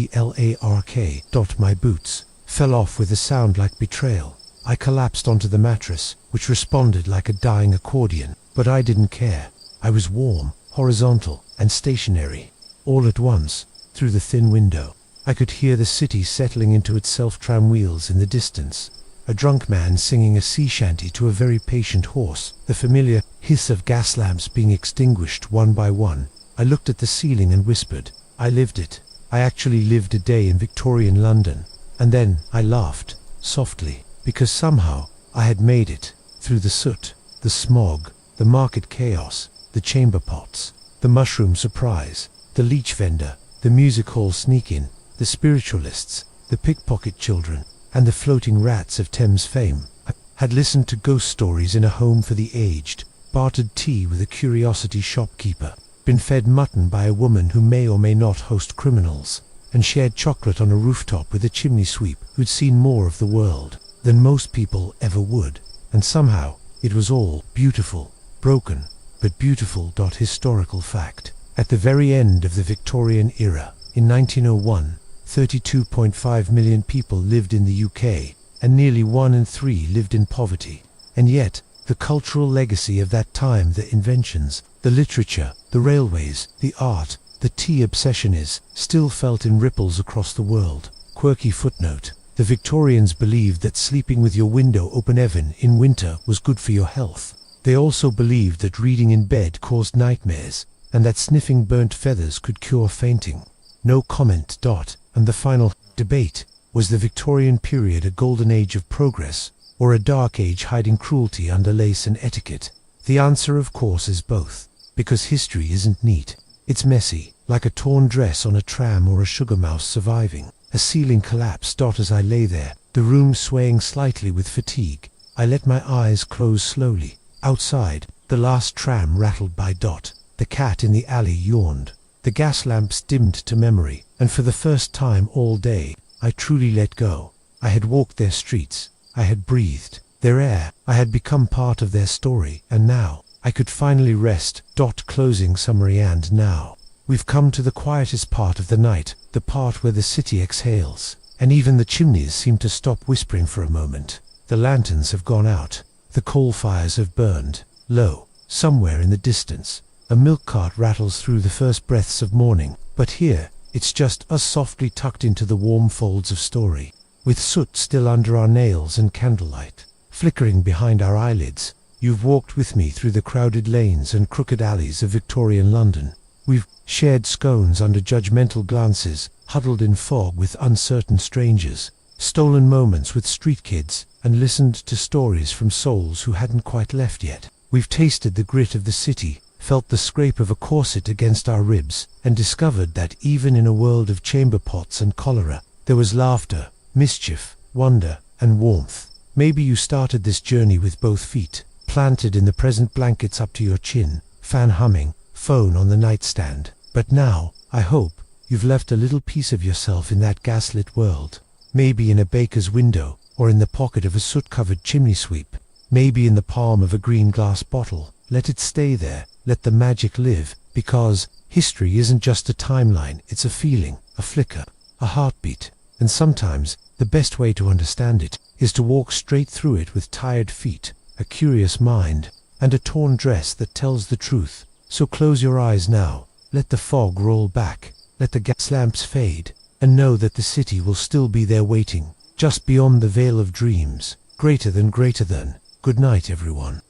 My boots fell off with a sound like betrayal. I collapsed onto the mattress, which responded like a dying accordion, but I didn't care. I was warm, horizontal, and stationary. All at once, through the thin window, I could hear the city settling into its self-tram wheels in the distance. A drunk man singing a sea shanty to a very patient horse, the familiar hiss of gas lamps being extinguished one by one. I looked at the ceiling and whispered, "I lived it. I actually lived a day in Victorian London." And then I laughed, softly, because somehow I had made it, through the soot, the smog, the market chaos, the chamber pots, the mushroom surprise, the leech vendor, the music hall sneak-in, the spiritualists, the pickpocket children, and the floating rats of Thames fame. I had listened to ghost stories in a home for the aged, bartered tea with a curiosity shopkeeper, been fed mutton by a woman who may or may not host criminals, and shared chocolate on a rooftop with a chimney sweep who'd seen more of the world than most people ever would. And somehow, it was all beautiful, broken, but beautiful. Historical fact. At the very end of the Victorian era, in 1901, 32.5 million people lived in the UK, and nearly 1 in 3 lived in poverty. And yet, the cultural legacy of that time, the inventions, the literature, the railways, the art, the tea obsession is still felt in ripples across the world. Quirky footnote. The Victorians believed that sleeping with your window open even in winter was good for your health. They also believed that reading in bed caused nightmares, and that sniffing burnt feathers could cure fainting. No comment. And the final debate, was the Victorian period a golden age of progress, or a dark age hiding cruelty under lace and etiquette? The answer, of course, is both, because history isn't neat. It's messy, like a torn dress on a tram or a sugar mouse surviving. A ceiling collapsed. As I lay there, the room swaying slightly with fatigue, I let my eyes close slowly. Outside, the last tram rattled by. The cat in the alley yawned. The gas lamps dimmed to memory, and for the first time all day, I truly let go. I had walked their streets. I had breathed their air. I had become part of their story, and now I could finally rest. Closing summary. And now we've come to the quietest part of the night, the part where the city exhales, and even the chimneys seem to stop whispering for a moment. The lanterns have gone out. The coal fires have burned low, somewhere in the distance. A milk cart rattles through the first breaths of morning, but here, it's just us softly tucked into the warm folds of story, with soot still under our nails and candlelight flickering behind our eyelids. You've walked with me through the crowded lanes and crooked alleys of Victorian London. We've shared scones under judgmental glances, huddled in fog with uncertain strangers, stolen moments with street kids, and listened to stories from souls who hadn't quite left yet. We've tasted the grit of the city, felt the scrape of a corset against our ribs, and discovered that even in a world of chamber pots and cholera, there was laughter, mischief, wonder, and warmth. Maybe you started this journey with both feet planted in the present blankets up to your chin, fan humming, phone on the nightstand. But now, I hope, you've left a little piece of yourself in that gaslit world. Maybe in a baker's window, or in the pocket of a soot-covered chimney sweep. Maybe in the palm of a green glass bottle. Let it stay there, let the magic live, because history isn't just a timeline, it's a feeling, a flicker, a heartbeat. And sometimes, the best way to understand it is to walk straight through it with tired feet, a curious mind, and a torn dress that tells the truth. So close your eyes now, let the fog roll back, let the gas lamps fade, and know that the city will still be there waiting, just beyond the veil of dreams, greater than. Good night, everyone.